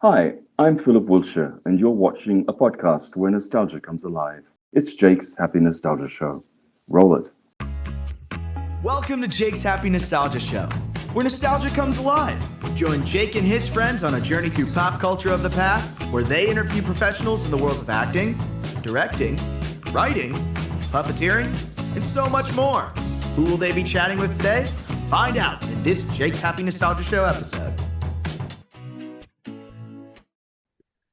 Hi, I'm Philip Wilshire, and you're watching a podcast where nostalgia comes alive. It's Jake's Happy Nostalgia Show. Roll it. Welcome to Jake's Happy Nostalgia Show, where nostalgia comes alive. Join Jake and his friends on a journey through pop culture of the past, where they interview professionals in the worlds of acting, directing, writing, puppeteering, and so much more. Who will they be chatting with today? Find out in this Jake's Happy Nostalgia Show episode.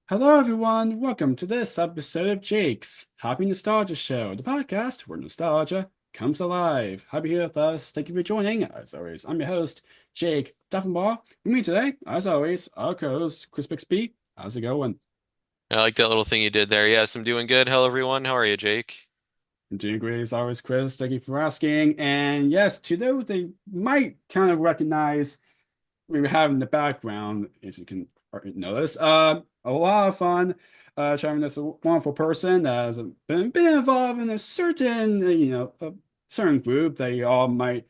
Hello, everyone. Welcome to this episode of Jake's Happy Nostalgia Show, the podcast where nostalgia comes alive. Happy here with us. Thank you for joining. As always, I'm your host, Jake Duffenbaugh. With me today, as always, our co-host, Chris Bixby. How's it going? I like that little thing you did there. Yes, I'm doing good. Hello, everyone. How are you, Jake? I'm doing great as always, Chris. Thank you for asking. And yes, today they might kind of recognize we have in the background, if you can notice, a lot of fun chatting with this wonderful person that has been involved in a certain, a certain group that you all might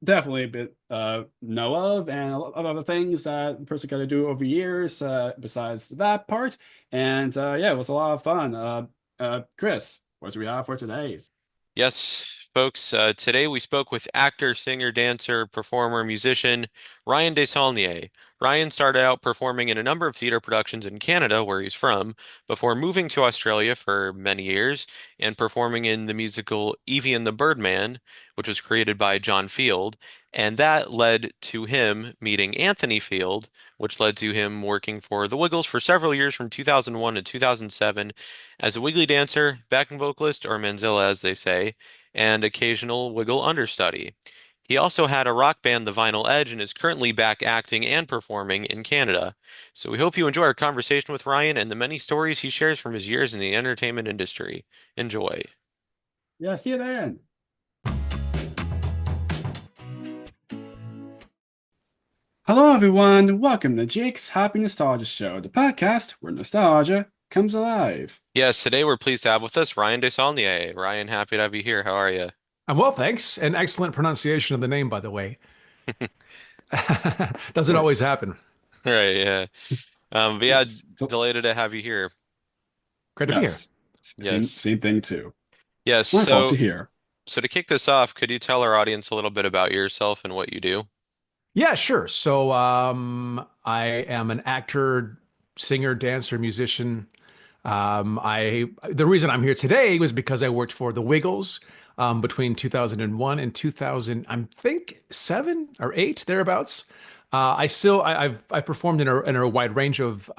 definitely know of, and a lot of other things that the person got to do over years besides that part. And yeah, it was a lot of fun. Chris, what do we have for today? Yes, folks. Today we spoke with actor, singer, dancer, performer, musician Ryan Desaulnier. Ryan started out performing in a number of theater productions in Canada, where he's from, before moving to Australia for many years and performing in the musical Evie and the Birdman, which was created by John Field. And that led to him meeting Anthony Field, which led to him working for the Wiggles for several years from 2001 to 2007 as a Wiggly Dancer, backing vocalist, or Manzilla as they say, and occasional Wiggle understudy. He also had a rock band, The Vinyl Edge, and is currently back acting and performing in Canada. So we hope you enjoy our conversation with Ryan and the many stories he shares from his years in the entertainment industry. Enjoy. Yeah, see you then. Hello, everyone. Welcome to Jake's Happy Nostalgia Show, the podcast where nostalgia comes alive. Yes, today we're pleased to have with us Ryan Desaulnier. Ryan, happy to have you here. How are you? I'm well, thanks. An excellent pronunciation of the name, by the way. Doesn't always Thanks. happen. Right, yeah. But yeah, Yes. So- delighted to have you here. Great to be here. yes. Same, Yes. same thing, too. Yes, Wonderful to so hear. so to kick this off, could you tell our audience a little bit about yourself and what you do? Yeah, sure. So I am an actor, singer, dancer, musician. The reason I'm here today was because I worked for the Wiggles between 2001 and 2000, I think 7 or 8 thereabouts. I've performed in a wide range of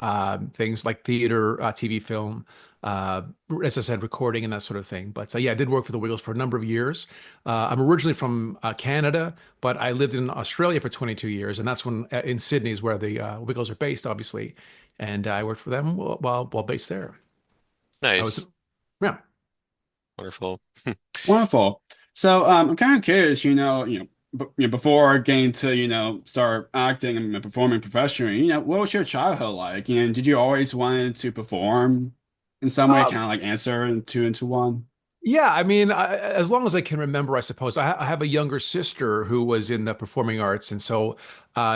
things like theater, TV, film, uh, as I said, recording and that sort of thing. But yeah, I did work for the Wiggles for a number of years. I'm originally from Canada, but I lived in Australia for 22 years, and that's when in Sydney is where the Wiggles are based, obviously. And I worked for them while based there. I was, Nice. yeah. Wonderful. Wonderful. So I'm kind of curious, before getting to, start acting and performing professionally, what was your childhood like? Did you always wanted to perform in some way, Uh, kind of like answer two into one? Yeah, I mean, as long as I can remember, I suppose. I have a younger sister who was in the performing arts, and so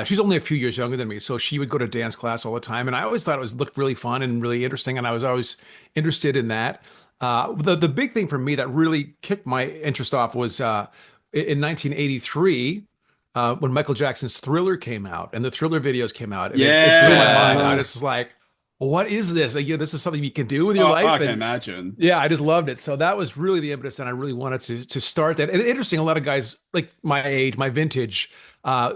she's only a few years younger than me. So she would go to dance class all the time, and I always thought looked really fun and really interesting, and I was always interested in that. The big thing for me that really kicked my interest off was in 1983 when Michael Jackson's Thriller came out, and the Thriller videos came out, and it blew my mind. I Yeah. was just like, what is this? Like, this is something you can do with your Oh, life, I can and imagine. yeah, I just loved it. So that was really the impetus, and I really wanted to start that. And interesting, a lot of guys like my age, my vintage,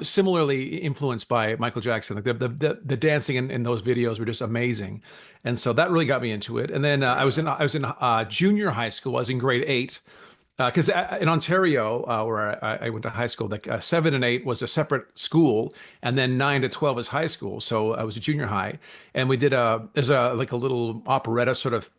similarly influenced by Michael Jackson. Like the dancing in those videos were just amazing, and so that really got me into it. And then I was in junior high school. I was in grade 8. Because in Ontario, where I went to high school, like 7 and 8 was a separate school, and then 9 to 12 was high school. So I was a junior high, and we did there's a like a little operetta sort of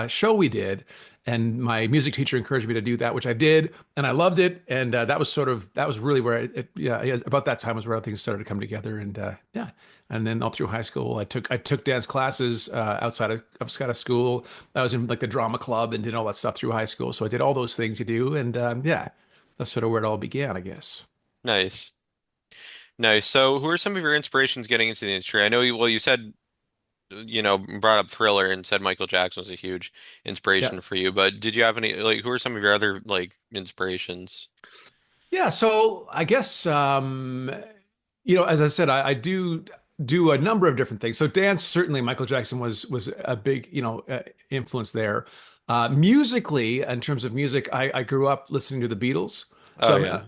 show we did, and my music teacher encouraged me to do that, which I did, and I loved it. And that was really where yeah, about that time was where things started to come together, and yeah. And then all through high school, I took dance classes outside of school. I was in like the drama club and did all that stuff through high school. So I did all those things you do, and yeah, that's sort of where it all began, I guess. Nice. Nice. So, who are some of your inspirations getting into the industry? I know you said, brought up Thriller and said Michael Jackson was a huge Yeah. inspiration for you, but did you have any, like, who are some of your other, like, inspirations? Yeah, so I guess as I said, I do a number of different things. So dance, certainly Michael Jackson was a big, influence there. Musically, in terms of music, I grew up listening to the Beatles. Oh, So yeah.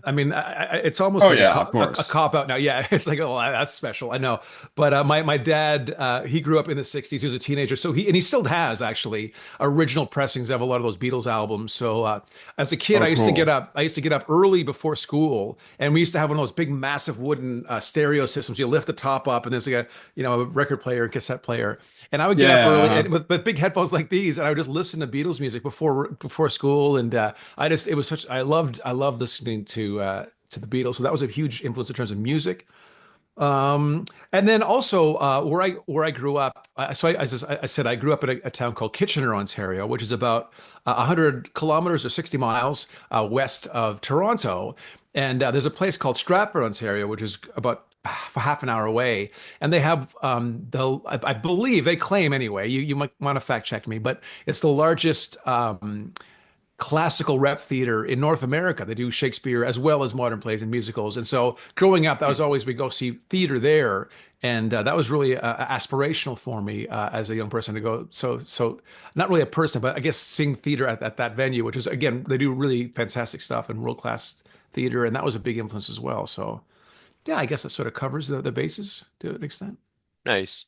it's almost Oh like yeah, of a course. cop out now. Yeah, it's like, oh, that's special. I know. But my dad, he grew up in the 60s. He was a teenager. So he still has actually original pressings of a lot of those Beatles albums. So as a kid, Oh, cool. I used to get up early before school, and we used to have one of those big, massive wooden stereo systems. You lift the top up, and there's like a record player and cassette player. And I would get up Yeah. early Uh-huh. and with big headphones like these, and I would just listen to Beatles music before school. And it was such I loved listening to the Beatles. So that was a huge influence in terms of music. And then also where I grew up, as I said, I grew up in a town called Kitchener, Ontario, which is about 100 kilometers or 60 miles west of Toronto. And there's a place called Stratford, Ontario, which is about half an hour away. And they have I believe they claim anyway. You might want to fact check me, but it's the largest classical rep theater in North America. They do Shakespeare as well as modern plays and musicals. And so growing up, that was always we go see theater there. And that was really aspirational for me as a young person to go. So not really a person, but I guess seeing theater at that venue, which is again, they do really fantastic stuff and world class theater. And that was a big influence as well. So yeah, I guess that sort of covers the bases to an extent. Nice.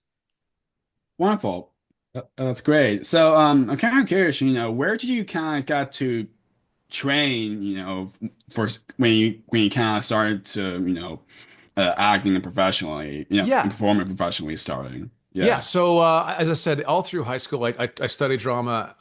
Wonderful. That's great. So, I'm kind of curious, where did you kind of got to train, for when you kind of started to, acting and professionally, and Yeah. performing professionally starting? Yeah, Yeah. so as I said, all through high school, I studied drama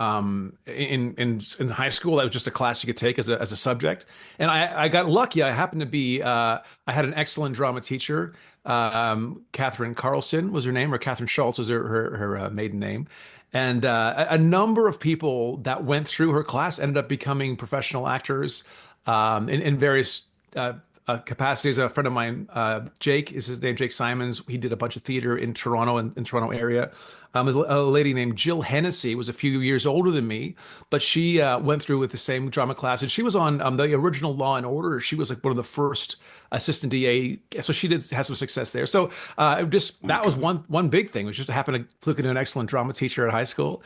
in high school. That was just a class you could take as a subject, and I got lucky. I happened to be I had an excellent drama teacher. Catherine Carlson was her name, or Catherine Schultz was her maiden name, and a number of people that went through her class ended up becoming professional actors in various capacities. A friend of mine, Jake is his name, Jake Simons. He did a bunch of theater in Toronto and in Toronto area. A lady named Jill Hennessy was a few years older than me, but she went through with the same drama class, and she was on the original Law and Order. She was like one of the first assistant DA, so she did have some success there. So just that was Okay. one big thing. Was just to happen to look into an excellent drama teacher at high school.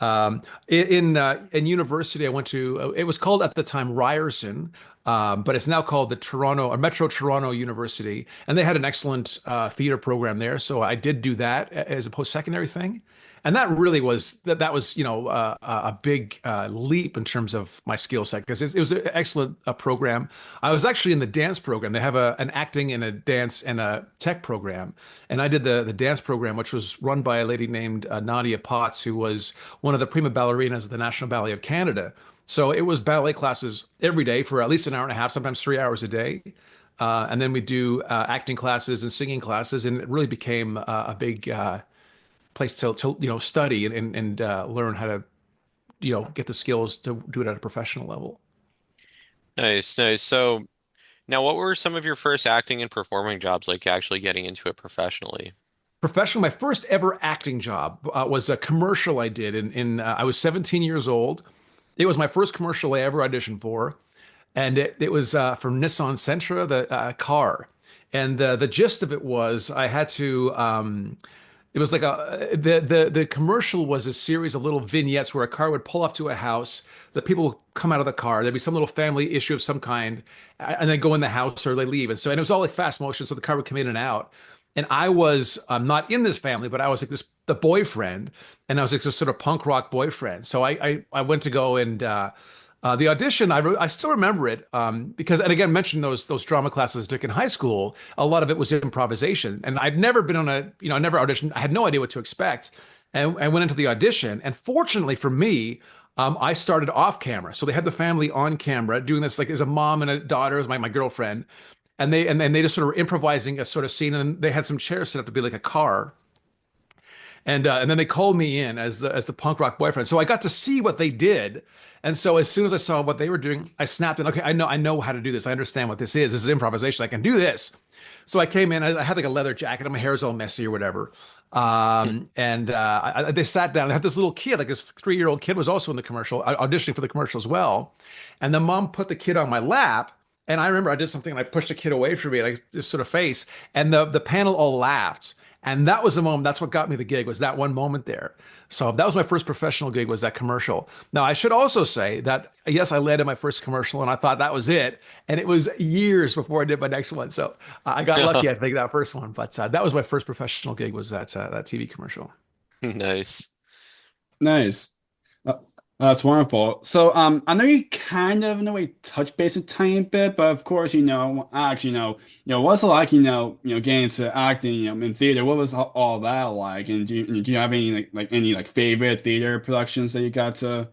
In university, I went to it was called at the time Ryerson, but it's now called the Toronto or Metro Toronto University, and they had an excellent theater program there. So I did do that as a post-secondary thing, and that really was that was a big leap in terms of my skill set because it was an excellent program. I was actually in the dance program. They have an acting and a dance and a tech program, and I did the dance program, which was run by a lady named Nadia Potts, who was one of the prima ballerinas of the National Ballet of Canada. So it was ballet classes every day for at least an hour and a half, sometimes 3 hours a day. And then we do acting classes and singing classes, and it really became a big place to study and learn how to get the skills to do it at a professional level. Nice, nice. So now what were some of your first acting and performing jobs like actually getting into it professionally? Professional, my first ever acting job was a commercial I did in I was 17 years old. It was my first commercial I ever auditioned for, and it was for Nissan Sentra, the car. And the gist of it was I had to. It was like the commercial was a series of little vignettes where a car would pull up to a house, the people would come out of the car, there'd be some little family issue of some kind, and then go in the house or they leave. And it was all like fast motion, so the car would come in and out. And I was not in this family, but I was like the boyfriend, and I was like this sort of punk rock boyfriend. So I went to go and the audition. I still remember it because, and again, mentioned those drama classes I took in high school. A lot of it was improvisation, and I'd never been on I never auditioned. I had no idea what to expect, and I went into the audition. And fortunately for me, I started off camera, so they had the family on camera doing this like as a mom and a daughter, as my girlfriend, and they just sort of were improvising a sort of scene, and they had some chairs set up to be like a car. And then they called me in as the punk rock boyfriend. So I got to see what they did. And so as soon as I saw what they were doing, I snapped in. Okay, I know how to do this. I understand what this is. This is improvisation. I can do this. So I came in, I had like a leather jacket, and my hair was all messy or whatever. And they sat down. I had this little kid, like this 3-year-old kid, was also in the commercial, auditioning for the commercial as well. And the mom put the kid on my lap. And I remember I did something and I pushed the kid away from me, and I just sort of face, and the panel all laughed. And that was the moment. That's what got me the gig, was that one moment there. So that was my first professional gig, was that commercial. Now I should also say that yes, I landed my first commercial, and I thought that was it. And it was years before I did my next one. So I got lucky, I think, that first one. But that was my first professional gig, was that TV commercial. Nice. Nice. Uh, that's wonderful. So, I know you kind of in a way touch base a tiny bit, but of course, what's it like, getting into acting, in theater? What was all that like? And do you have any any favorite theater productions that you got to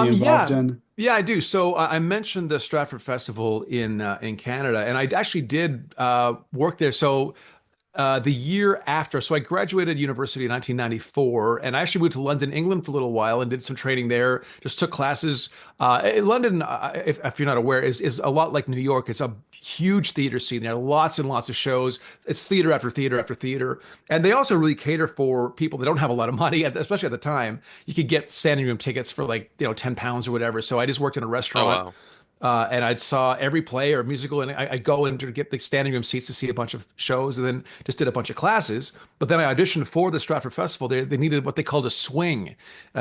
be involved Yeah, in? yeah, I do. So I mentioned the Stratford Festival in Canada, and I actually did work there. So the year after, so I graduated university in 1994, and I actually moved to London, England for a little while and did some training there. Just took classes. London, if you're not aware, is a lot like New York. It's a huge theater scene. There are lots and lots of shows. It's theater after theater after theater, and they also really cater for people that don't have a lot of money, especially at the time. You could get standing room tickets for like £10 or whatever. So I just worked in a Oh restaurant. wow. And I'd saw every play or musical, and I'd go in to get the standing room seats to see a bunch of shows, and then just did a bunch of classes. But then I auditioned for the Stratford Festival. They needed what they called a swing.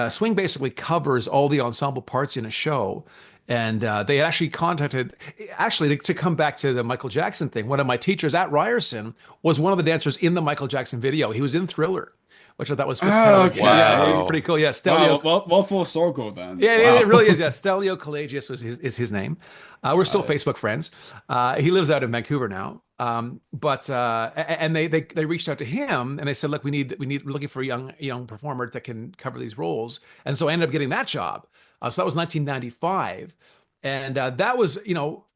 Swing basically covers all the ensemble parts in a show. And they had actually contacted, actually, to come back to the Michael Jackson thing, one of my teachers at Ryerson was one of the dancers in the Michael Jackson video. He was in Thriller, which I thought was kind of like, yeah, it was Wow. pretty cool. Yeah, Wow, Stelio. well, full circle then. Yeah, it Wow. really is. Yeah, Stelio Calagius is his name. We're still Facebook friends. He lives out in Vancouver now. And they reached out to him, and they said, look, we're looking for a young performer that can cover these roles. And so I ended up getting that job. So that was 1995, and that was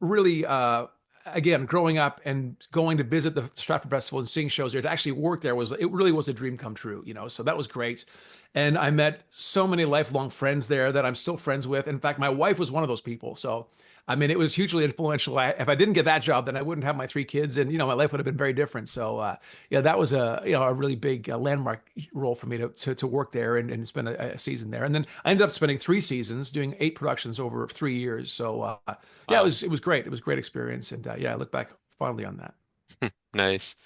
really again, growing up and going to visit the Stratford Festival and seeing shows there, to actually work there, it really was a dream come true, So that was great. And I met so many lifelong friends there that I'm still friends with. In fact, my wife was one of those people. So, I mean, it was hugely influential. If I didn't get that job, then I wouldn't have my 3 kids, and my life would have been very different. So, yeah, that was a really big landmark role for me to work there and spend a season there. And then I ended up spending 3 seasons, doing 8 productions over 3 years. So, yeah, Wow. it was great. It was a great experience, and yeah, I look back fondly on that. Nice.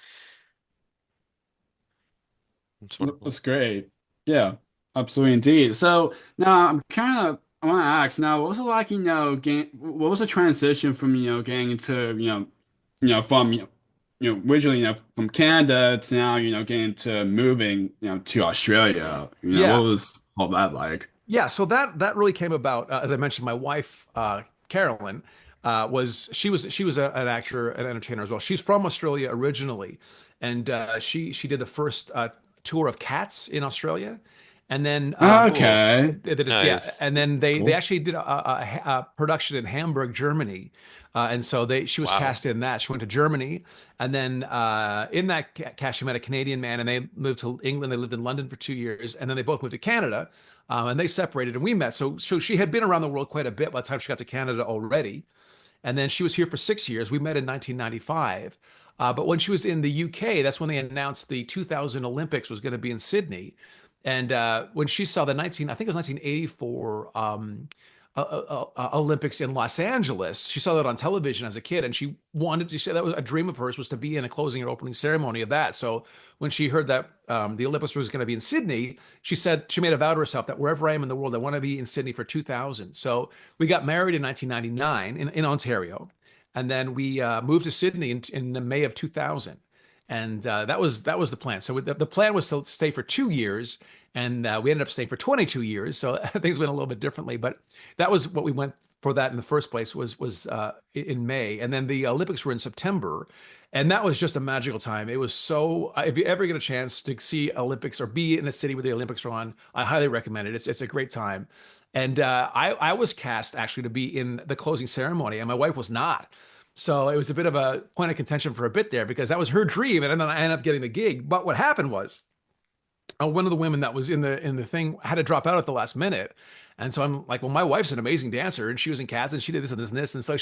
That's wonderful. That's great. Yeah, absolutely indeed. So now I want to ask now, what was it like, what was the transition from, getting into, from, originally, from Canada to now, getting to moving, to Australia, what Yeah, was all that like? yeah. So that really came about, as I mentioned. My wife, Carolyn, she was an actor, an entertainer as well. She's from Australia originally, and she did the first tour of Cats in Australia, and then Cool. Okay, yeah, Nice. and then they cool. actually did a production in Hamburg, Germany, and so she was Wow. cast in that. She went to Germany, and then in that cast she met a Canadian man, and they moved to England. They lived in London for 2 years, and then they both moved to Canada, and they separated, and we met. So she had been around the world quite a bit by the time she got to Canada already, and then she was here for 6 years. We met in 1995. But when she was in the UK, that's when they announced the 2000 Olympics was going to be in Sydney. And when she saw I think it was 1984 Olympics in Los Angeles, she saw that on television as a kid, and she said that was a dream of hers, was to be in a closing or opening ceremony of that. So when she heard that the Olympics was going to be in Sydney, she said she made a vow to herself that wherever I am in the world, I want to be in Sydney for 2000. So we got married in 1999 in Ontario, and then we moved to Sydney in May of 2000. And that was the plan. So the plan was to stay for 2 years, and we ended up staying for 22 years. So things went a little bit differently, but that was what we went for that in the first place, was in May, and then the Olympics were in September, and that was just a magical time. It was so. If you ever get a chance to see Olympics or be in a city where the Olympics are on, I highly recommend it. It's a great time. And I was cast actually to be in the closing ceremony, and my wife was not. So it was a bit of a point of contention for a bit there, because that was her dream, and then I ended up getting the gig. But what happened was, one of the women that was in the thing had to drop out at the last minute. And so I'm like, well, my wife's an amazing dancer, and she was in Cats, and she did this and this and this, and so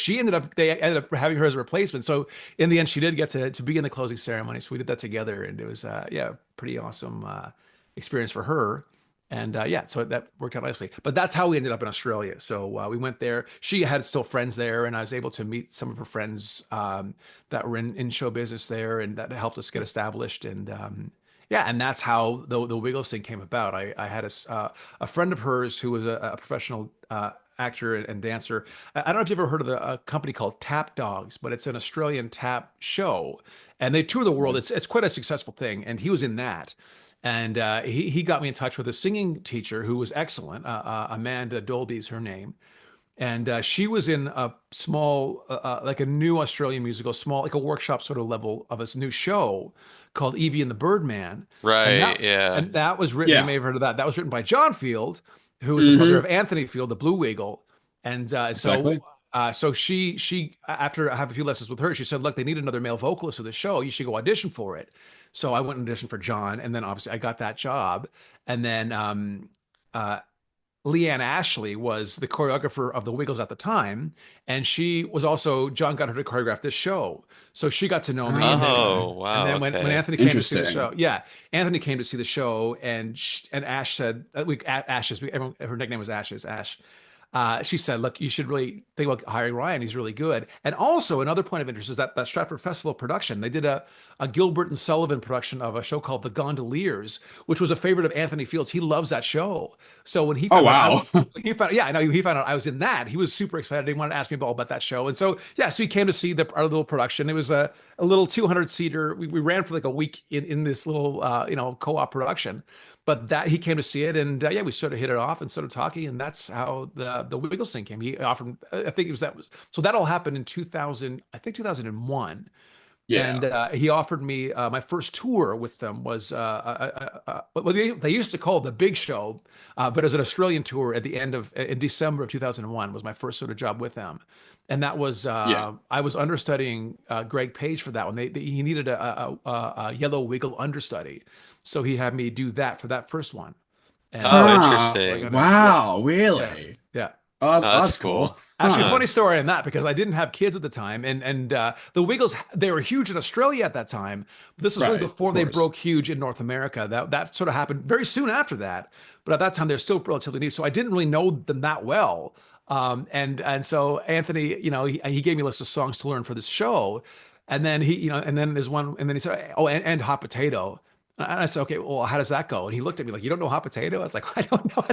they ended up having her as a replacement. So in the end, she did get to be in the closing ceremony. So we did that together, and it was yeah, pretty awesome experience for her. And yeah, so that worked out nicely. But that's how we ended up in Australia. So we went there. She had still friends there, and I was able to meet some of her friends that were in show business there, and that helped us get established. And yeah, and that's how the Wiggles thing came about. I had a friend of hers who was a professional actor and dancer. I don't know if you've ever heard of a company called Tap Dogs, but it's an Australian tap show, and they tour the world. It's quite a successful thing, and he was in that. And he got me in touch with a singing teacher who was excellent. Amanda Dolby's her name. And she was in a small, like a new Australian musical, small, like a workshop sort of level of a new show called Evie and the Birdman. Right, yeah. And that was written, Yeah. you may have heard of that. That was written by John Field, who was the Mm-hmm. brother of Anthony Field, the Blue Wiggle. And Exactly. so she after I have a few lessons with her, she said, "Look, they need another male vocalist for the show. You should go audition for it." So I went and auditioned for John, and then obviously I got that job. And then Leanne Ashley was the choreographer of the Wiggles at the time, and she was also John got her to choreograph this show, so she got to know me. Oh, wow. And then when Okay. Anthony came to see the Interesting. show, yeah, Anthony came to see the show, and Ash said Ashes. Everyone, her nickname was Ashes. Ash. She said, "Look, you should really think about hiring Ryan. He's really good." And also, another point of interest is that Stratford Festival production. They did a Gilbert and Sullivan production of a show called The Gondoliers, which was a favorite of Anthony Fields. He loves that show. So when he Oh, found wow. out, yeah, I know he found out I was in that. He was super excited. He wanted to ask me all about that show. And so yeah, so he came to see our little production. It was a little 200 seater. We ran for like a week in this little co-op production. But that he came to see it, and yeah, we sort of hit it off and started talking, and that's how the Wiggles thing came. He offered, I think it was so that all happened in 2000, I think 2001, Yeah. and he offered me my first tour with them was what they used to call the Big Show, but as an Australian tour at the end of in December of 2001 was my first sort of job with them. And that was Yeah. I was understudying Greg Page for that one. He needed a yellow wiggle understudy, so he had me do that for that first one. And Oh, Ah, interesting. wow, yeah, really? yeah. Oh, Oh, that's cool. Actually, Huh. funny story on that because I didn't have kids at the time, and the Wiggles they were huge in Australia at that time. But this was really Right, before of they course. broke huge in North America. That sort of happened very soon after that. But at that time, they're still relatively new, so I didn't really know them that well. And so Anthony, he gave me a list of songs to learn for this show, and then and then there's one, and then he said, "Oh, and Hot Potato." And I said, "Okay, well, how does that go?" And he looked at me like, "You don't know Hot Potato?" I was like, "I don't know. I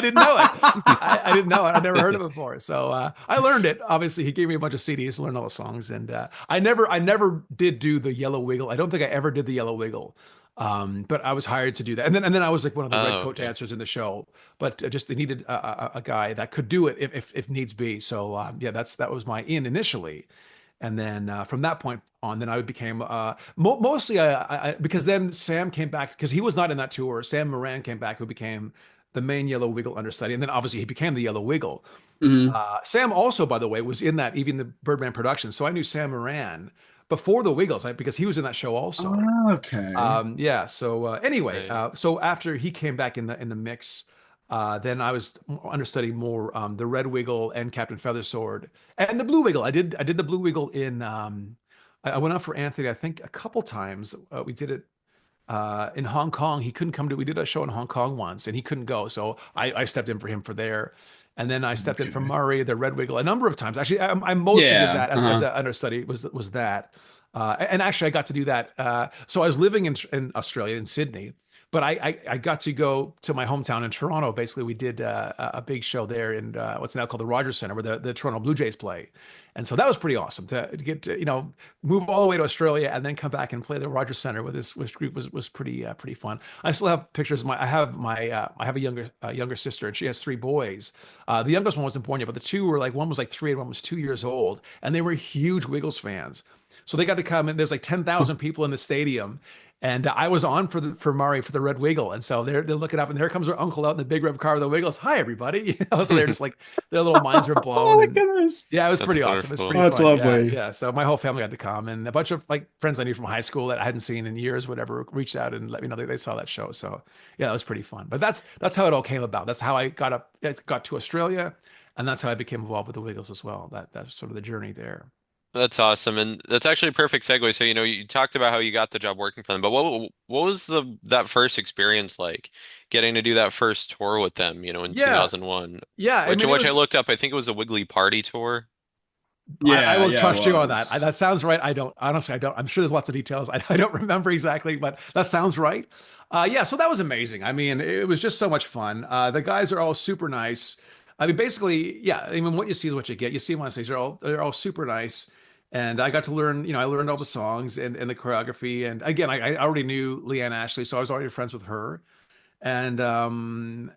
didn't know it. I didn't know it. I'd never heard it before." So I learned it. Obviously, he gave me a bunch of CDs to learn all the songs, and I never did do the Yellow Wiggle. I don't think I ever did the Yellow Wiggle. But I was hired to do that, and then I was like one of the red Oh, coat okay. dancers in the show. But just they needed a guy that could do it if needs be. So yeah, that was my in initially. And then from that point on, then I became mostly because then Sam came back because he was not in that tour. Sam Moran came back, who became the main Yellow Wiggle understudy, and then obviously he became the Yellow Wiggle. Mhm. Sam also, by the way, was in that Even the Birdman production, so I knew Sam Moran before the Wiggles because he was in that show also. Okay. Yeah. So anyway, Right. so after he came back in the mix, then I was understudying more the Red Wiggle and Captain Feathersword and the Blue Wiggle. I did the Blue Wiggle in. I went out for Anthony. I think a couple times. We did it in Hong Kong. He couldn't come to. We did a show in Hong Kong once, and he couldn't go, so I stepped in for him for there. And then I stepped in for Okay. Murray, the Red Wiggle, a number of times. Actually, I mostly did Yeah. that as an understudy. Was that? And actually, I got to do that. So I was living in Australia, in Sydney, but I got to go to my hometown in Toronto. Basically, we did a big show there in what's now called the Rogers Centre, where the Toronto Blue Jays play. And so that was pretty awesome to get to, move all the way to Australia and then come back and play the Rogers Centre with this group was pretty fun. I still have pictures. I have a younger sister, and she has three boys. The youngest one wasn't born yet, but the two were like, one was like 3 and one was 2 years old, and they were huge Wiggles fans. So they got to come, and there's like 10,000 people in the stadium, And I was on for Mari for the Red Wiggle, and so they're looking up, and there comes her uncle out in the big red car with the Wiggles. Hi, everybody! So they're just like their little minds were blown, Oh my and goodness. yeah, it was That's pretty awesome. It was wonderful. pretty Oh, that's fun. Yeah, lovely. yeah. So my whole family got to come, and a bunch of like friends I knew from high school that I hadn't seen in years, whatever, reached out and let me know that they saw that show. So yeah, it was pretty fun. But that's how it all came about. That's how I got to Australia, and that's how I became involved with the Wiggles as well. That's sort of the journey there. That's awesome, and that's actually a perfect segue. So, you talked about how you got the job working for them, but what was that first experience like, getting to do that first tour with them, in Yeah, 2001, yeah. I mean, it which I was. looked up. I think it was the Wiggly Party tour. I Yeah, will yeah, it trust you on that. was. That sounds right. I don't honestly. I don't. I'm sure there's lots of details. I don't remember exactly, but that sounds right. Yeah. So that was amazing. I mean, it was just so much fun. The guys are all super nice. I mean, basically, yeah. I mean, what you see is what you get. You see them on stage. They're all super nice. And I got to learn. I learned all the songs and the choreography. And again, I already knew Leanne Ashley, so I was already friends with her. And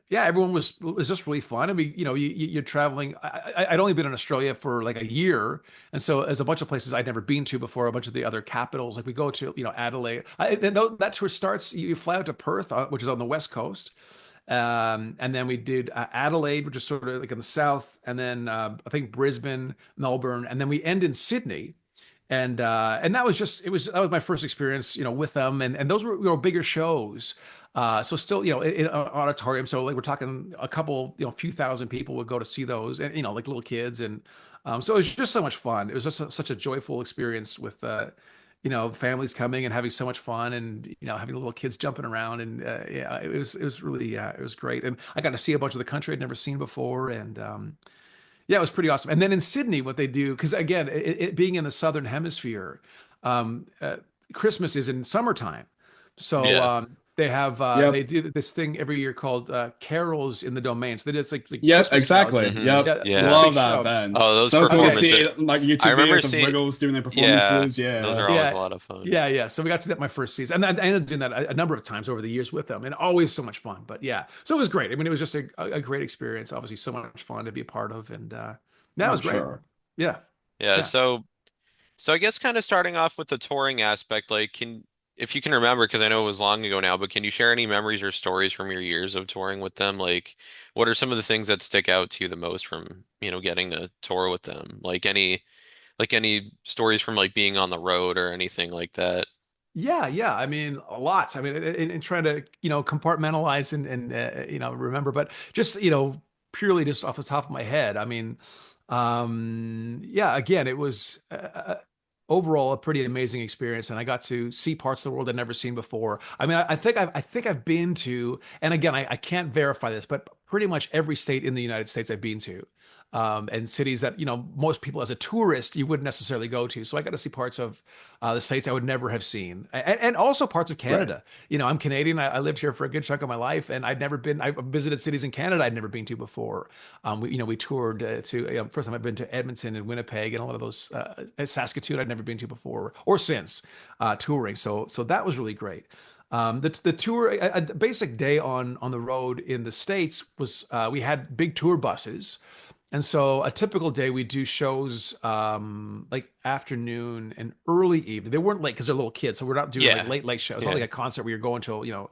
yeah, everyone was just really fun. I mean, you're traveling. I'd only been in Australia for like a year, and so there's a bunch of places I'd never been to before. A bunch of the other capitals, like we go to, Adelaide. That tour starts. You fly out to Perth, which is on the west coast, and then we did Adelaide, which is sort of like in the south, and then I think Brisbane, Melbourne, and then we end in Sydney. And that was that was my first experience, with them, and those were bigger shows. So still, in an auditorium. So like we're talking a couple, few thousand people would go to see those, and like little kids, and so it was just so much fun. It was just such a joyful experience with families coming and having so much fun, and having little kids jumping around, and yeah, it was really it was great, and I got to see a bunch of the country I'd never seen before, and yeah, it was pretty awesome. And then in Sydney, what they do, because again, it being in the southern hemisphere, um, uh, Christmas is in summertime, so Yeah. they Yep. do this thing every year called Carols in the Domain. So they just like Yep, Christmas carols. exactly. Hmm. Yep. Yeah, this Yeah. big Love that show. event. Oh, those So cool to performances. see like I YouTube remember videos of seeing. Wiggles doing their Yeah, performances. those Yeah. are always Yeah, a lot of fun. yeah. So we got to do that my first season, and I ended up doing that a number of times over the years with them, and always so much fun. But yeah, so it was great. I mean, it was just a great experience. Obviously, so much fun to be a part of, and that I'm was great. sure. Yeah, Yeah. yeah. So I guess kind of starting off with the touring aspect, like, if you can remember, because I know it was long ago now, but can you share any memories or stories from your years of touring with them? Like, what are some of the things that stick out to you the most from, getting to tour with them? Like any stories from like being on the road or anything like that? Yeah, yeah. I mean, lots. I mean, in trying to compartmentalize and remember, but just purely just off the top of my head. I mean, yeah. Again, it was overall a pretty amazing experience, and I got to see parts of the world I'd never seen before. I mean, I think I've been to, and again, I can't verify this, but pretty much every state in the United States I've been to. And cities that most people as a tourist you wouldn't necessarily go to. So I got to see parts of the states I would never have seen, and also parts of Right. Canada. I'm Canadian. I lived here for a good chunk of my life, and I'd never been. I've visited cities in Canada I'd never been to before. We toured to first time I've been to Edmonton and Winnipeg and a lot of those Saskatoon I'd never been to before or since touring. So that was really great. The tour, a basic day on the road in the States was we had big tour buses, and so a typical day we do shows like afternoon and early evening. They weren't late because they're little kids, so we're not doing like Yeah. late shows. It's not Yeah. like a concert where you're going till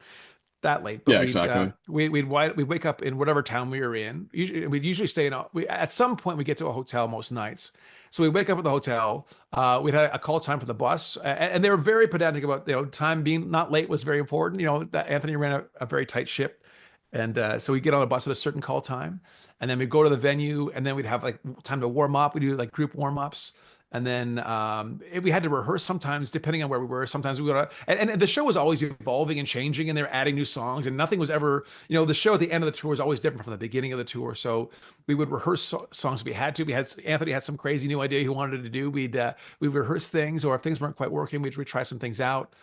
that late. But Yeah, exactly. we'd wake up in whatever town we were in. We'd usually stay in at some point we get to a hotel most nights. So we wake up at the hotel. We'd had a call time for the bus, and they were very pedantic about time being not late was very important. That Anthony ran a very tight ship, and so we get on a bus at a certain call time, and then we go to the venue, and then we'd have like time to warm up. We do like group warm ups, and then if we had to rehearse sometimes, depending on where we were. Sometimes we go to, and the show was always evolving and changing, and they're adding new songs, and nothing was ever, the show at the end of the tour was always different from the beginning of the tour. So we would rehearse songs if we had to. Anthony had some crazy new idea he wanted to do. We'd rehearse things, or if things weren't quite working, we'd try some things out.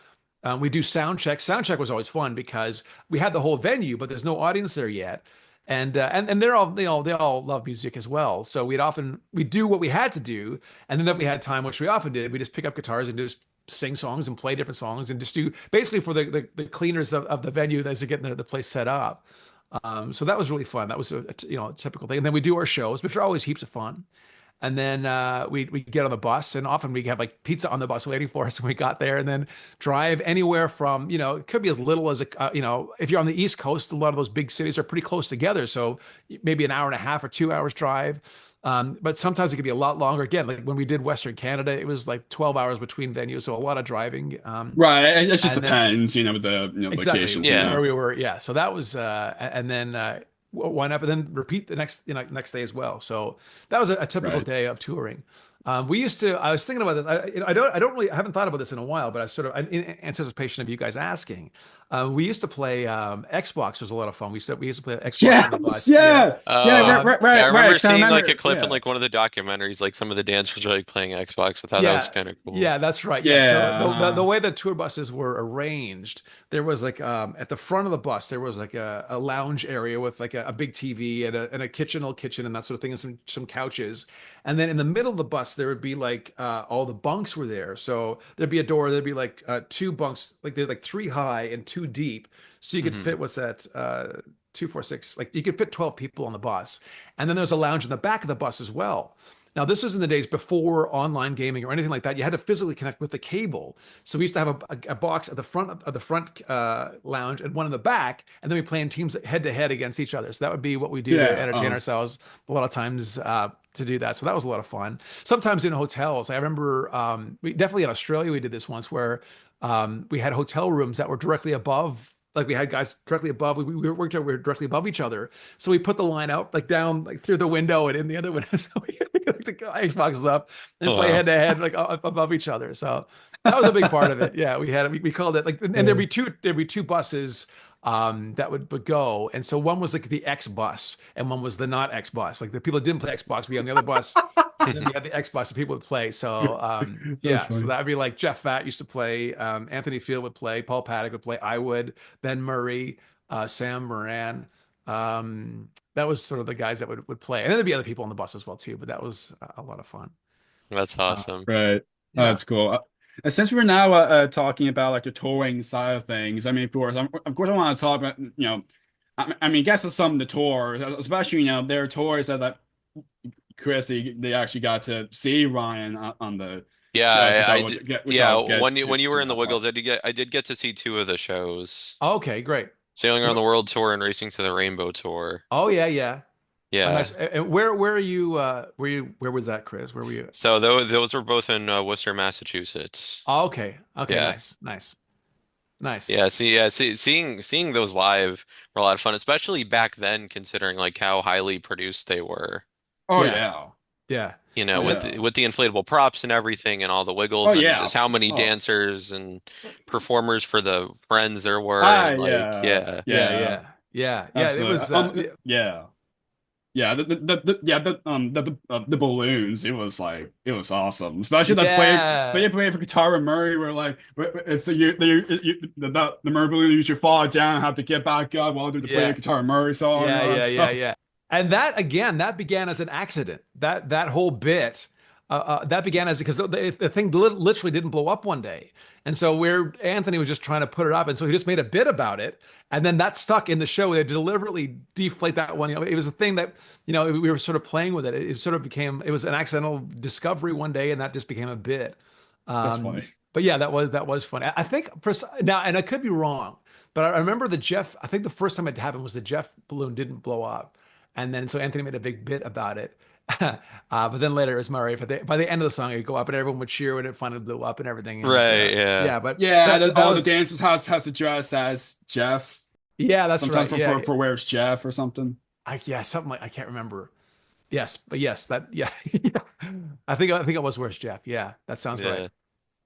We do sound check. Sound check was always fun because we had the whole venue, but there's no audience there yet. And they all love music as well. So we do what we had to do, and then if we had time, which we often did, we just pick up guitars and just sing songs and play different songs and just do basically for the cleaners of the venue as they're getting the place set up. So that was really fun. That was a typical thing. And then we do our shows, which are always heaps of fun. And then we get on the bus, and often we have like pizza on the bus waiting for us when we got there, and then drive anywhere from, it could be as little as, if you're on the East Coast, a lot of those big cities are pretty close together. So maybe an hour and a half or 2 hours drive. But sometimes it could be a lot longer. Again, like when we did Western Canada, it was like 12 hours between venues. So a lot of driving. Right. It just and then depends, with the exactly locations. Yeah. where we were. Yeah. So that was, and then wind up and then repeat the next day as well. So that was a typical Right. day of touring. I was thinking about this. I haven't thought about this in a while, but I sort of, in anticipation of you guys asking, we used to play Xbox was a lot of fun. We used to play Xbox on the bus. Yeah. Yeah. Uh, Right. yeah, I remember Right. So I seeing like remember. a clip in Yeah. like one of the documentaries, like some of the dancers were like playing Xbox. I thought that was Yeah, kind of cool. yeah, that's right. Yeah, so the Yeah. way the tour buses were arranged, there was like at the front of the bus there was like a lounge area with like a big TV and a kitchen and that sort of thing, and some couches. And then in the middle of the bus there would be like all the bunks were there. So there'd be a door, there'd be like two bunks, like they're like three high and two deep, so you could Hmm. fit what's that 2, 4, 6, like you could fit 12 people on the bus. And then there's a lounge in the back of the bus as well. Now, this was in the days before online gaming or anything like that. You had to physically connect with the cable. So we used to have a box at the front lounge and one in the back, and then we play in teams head to head against each other. So that would be what we do to Yeah. entertain ourselves a lot of times to do that. So that was a lot of fun. Sometimes in hotels, I remember we definitely in Australia we did this once where we had hotel rooms that were directly above. Like we had guys directly above, we were directly above each other. So we put the line out like down like through the window and in the other window. So we could the Xboxes up and Oh, play wow. head to head like up above each other. So that was a big part of it. Yeah, we called it like, and there'd be two buses that would go. And so one was like the X bus and one was the not X bus. Like the people that didn't play Xbox would be on the other bus. And then we had the Xbox that people would play. So yeah, That's so funny. that'd be like Jeff Fatt used to play, Anthony Field would play, Paul Paddock would play, I would, Ben Murray, Sam Moran. That was sort of the guys that would play. And then there'd be other people on the bus as well too, but that was a lot of fun. That's Uh, awesome. Right. Oh, yeah. that's cool. Since we're now talking about like the touring side of things, I mean, of course, I want to talk about, I mean, I guess some of the tours, especially, there are tours that Chris, they actually got to see Ryan on the shows, Yeah, which yeah, I'll get when you to were in the that part. Wiggles, I did get to see two of the shows. Okay, great. Sailing around Wh- the World Tour and Racing to the Rainbow Tour. Oh yeah, yeah. Oh, Yeah. nice. And where are you? Where was that, Chris? Where were you? So those were both in Worcester, Massachusetts. Oh, okay. Okay, Yeah. nice, nice, nice. Seeing those live were a lot of fun, especially back then, considering like how highly produced they were. Oh Yeah, yeah. yeah. You know, Oh, with yeah. Yeah. with the inflatable props and everything and all the Oh wiggles and yeah. just how many Oh. dancers and performers for the friends there were Ah, and like yeah. yeah. Yeah, Yeah. yeah, yeah, yeah. It Absolutely. was. Yeah. Yeah, the balloons. It was like it was awesome, especially that Yeah, play for guitar and Murray. Were like, it's the Murray balloon. You should fall down and have to get back up while they play the yeah, guitar and Murray song and yeah, all that yeah, yeah, stuff. yeah. And that again, that began as an accident. That whole bit, that began as because the thing literally didn't blow up one day, and so where Anthony was just trying to put it up, and so he just made a bit about it, and then that stuck in the show. They deliberately deflate that one. It was a thing that we were sort of playing with it. It sort of became it was an accidental discovery one day, and that just became a bit. That's Um, funny. but yeah, that was fun. I think now, and I could be wrong, but I remember the Jeff. I think the first time it happened was the Jeff balloon didn't blow up, and then so Anthony made a big bit about it. But then later it was Murray. By the end of the song, it'd go up, and everyone would cheer when it finally blew up and everything. And Right, yeah. yeah, but Yeah, that all the was dancers has to dress as Jeff. yeah, that's Sometimes right. Yeah, for where's Jeff or something. yeah, something like I can't remember. Yes, but yes, that yeah, yeah. I think it was Where's Jeff? Yeah, that sounds right. Yeah.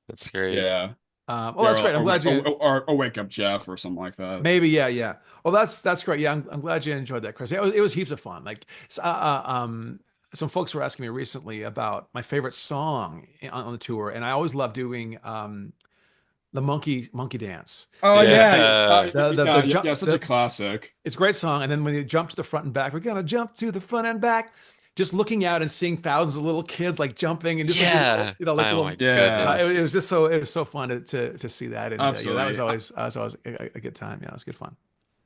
That's great. Yeah, Well, that's great. I'm glad you. or wake up Jeff or something like that. Maybe, yeah, yeah. Well, that's great. Yeah, I'm glad you enjoyed that, Chris. It was heaps of fun. Like, some folks were asking me recently about my favorite song on the tour, and I always love doing the monkey dance. Oh Because yeah, the jump, yeah, such a classic. it's a great song. And then when you jump to the front and back, we're gonna jump to the front and back. Just looking out and seeing thousands of little kids like jumping and just like, Yeah. like Oh little, my Yeah. it goodness. was just it was so fun to see that. And yeah, that Absolutely. was always a good time. Yeah, it was good fun.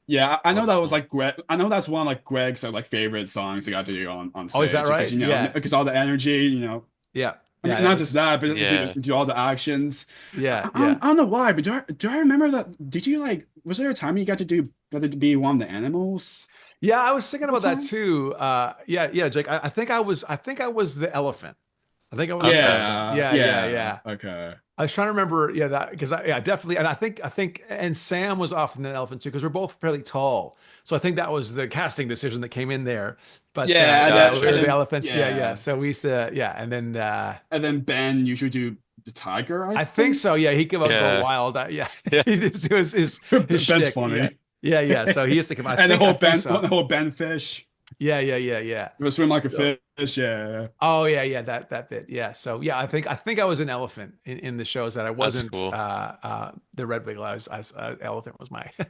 Yeah, I know Oh, that was cool. like Greg. I know that's one of like Greg's like favorite songs he got to do on Oh, is that stage because right? Yeah. because all the energy, Yeah. I mean, Yeah. not just It's that, but Yeah. do all the actions. yeah. Yeah. I don't know why, but do I remember that? Did you like? Was there a time you got to be one of the animals? Yeah, I was thinking Couple about that times? too. Yeah, yeah, Jake. I think I was the elephant. I think I was the Okay. elephant. Yeah, Yeah, yeah, yeah. yeah. Okay. I was trying to remember, yeah, that because yeah, definitely, and I think, and Sam was often an elephant too because we're both fairly tall, so I think that was the casting decision that came in there. But Yeah, yeah, we and were the Gotcha. then elephants. Yeah, yeah. yeah, So we used to, yeah, and then Ben usually do the tiger, I I think think. so. Yeah, he could go Yeah. wild. Yeah, Yeah. he just it was his Ben's shtick. Yeah, funny. yeah, yeah. So he used to come. I And think I think The so. whole Ben fish. Yeah, yeah, yeah, yeah. It was swim like a So, fish. Yeah. oh yeah, yeah, that bit. Yeah. So yeah, I think I was an elephant in the shows that I That's wasn't cool. the red wiggle. Elephant was my my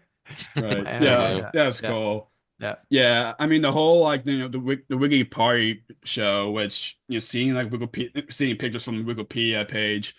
Right. Very animal. Yeah. cool. Yeah. That's Yeah. cool. Yeah. Yeah. I mean, the whole like the Wiggy Party show, which seeing like seeing pictures from the Wikipedia page,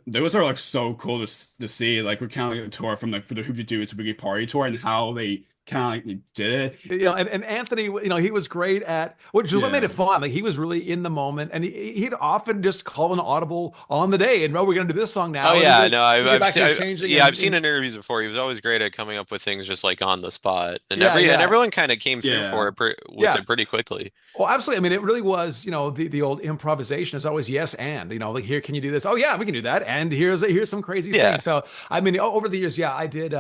those are like so cool to see. Like we're kind of like a tour from like for the Hoopty Dudes Wiggy Party tour and how they kind of like did it. And Anthony, he was great at, which is what made it Yeah. fun. Like he was really in the moment, and he'd often just call an audible on the day, and we're gonna do this song Oh now, and yeah, no, we get I've seen, backstage changing, yeah, I've seen and interviews before. He was always great at coming up with things just like on the spot, and yeah, yeah, everyone kind of came through for Yeah. it with yeah. it pretty quickly. Well, absolutely. I mean, it really was, the old improvisation is always yes and, like here, can you do this? Oh yeah, we can do that. And here's some crazy Yeah, things. So I mean, over the years, yeah, I did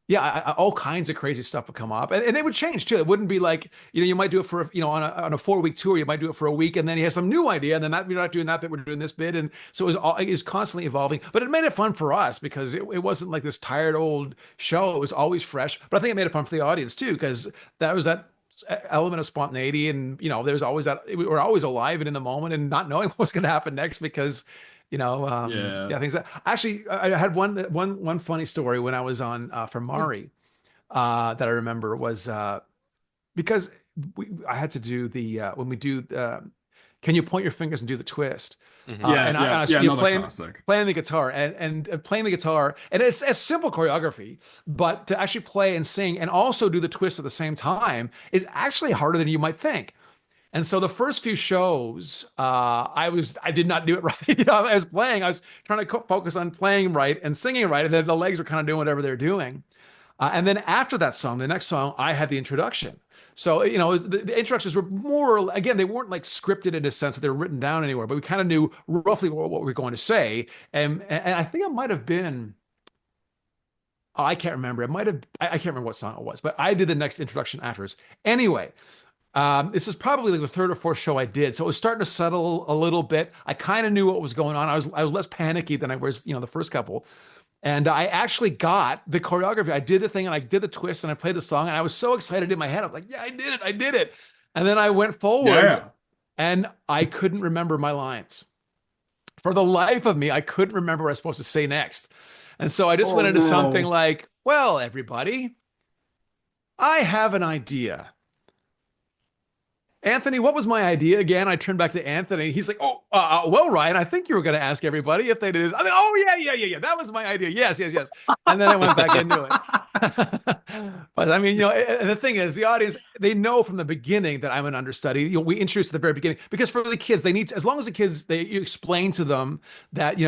yeah, all kinds of crazy stuff would come up, and it would change too. It wouldn't be like, you might do it for, on a 4 week tour, you might do it for a week, and then he has some new idea, and then that we're not doing that bit, we're doing this bit, and so it was constantly evolving. But it made it fun for us because it wasn't like this tired old show. It was always fresh. But I think it made it fun for the audience too because that was that element of spontaneity, and there's always that we're always alive and in the moment and not knowing what's going to happen next because Yeah. yeah, things that actually I had one funny story when I was on for Mari that I remember was because I had to do the when we do can you point your fingers and do the twist? hmm Yeah. Yeah. Yeah. You're Another classic. playing the guitar and playing the guitar, and it's a simple choreography, but to actually play and sing and also do the twist at the same time is actually harder than you might think. And so the first few shows, I did not do it right. I was playing, I was trying to focus on playing right and singing right, and then the legs were kind of doing whatever they're doing. And then after that song, the next song, I had the introduction. So, the introductions were more, again, they weren't like scripted in a sense that they were written down anywhere, but we kind of knew roughly what we were going to say. And I think it might have been, oh, I can't remember. It might have, I can't remember what song it was, but I did the next introduction afterwards. Anyway, this is probably like the third or fourth show I did, so it was starting to settle a little bit. I kind of knew what was going on. I was less panicky than I was, the first couple. And I actually got the choreography. I did the thing and I did the twist and I played the song and I was so excited in my head. I was like, yeah, I did it. And then I went forward Yeah. and I couldn't remember my lines. For the life of me, I couldn't remember what I was supposed to say next. And so I just Oh went into something no. like, well, everybody, I have an idea. Anthony, what was my idea again? I turned back to Anthony. He's like, "Oh, well, Ryan, I think you were going to ask everybody if they did it." I think, "Oh, yeah, yeah, yeah, yeah. That was my idea. Yes, yes, yes." And then I went back into it. But I mean, and the thing is, the audience, they know from the beginning that I'm an understudy. We introduced at the very beginning because for the kids, they need, as long as the kids, you explain to them that,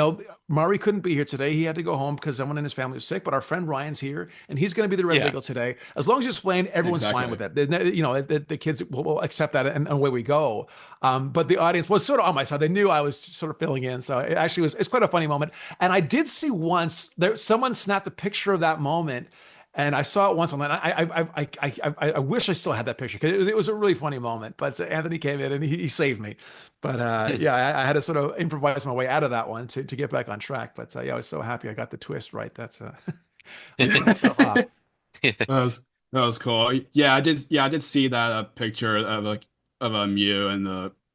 Murray couldn't be here today. He had to go home because someone in his family was sick, but our friend Ryan's here and he's going to be the Red Yeah. Wiggle today. As long as you explain, everyone's fine with Exactly. that. The kids will accept that and away we go. But the audience was sort of on my side. They knew I was sort of filling in. So it actually it's quite a funny moment. And I did see once someone snapped a picture of that moment. And I saw it once online. I wish I still had that picture because it was a really funny moment. But Anthony came in and he saved me. But yeah, I had to sort of improvise my way out of that one to get back on track. But yeah, I was so happy I got the twist right. That's picking myself up. That was cool. Yeah, I did. Yeah, I did see that picture of like of you and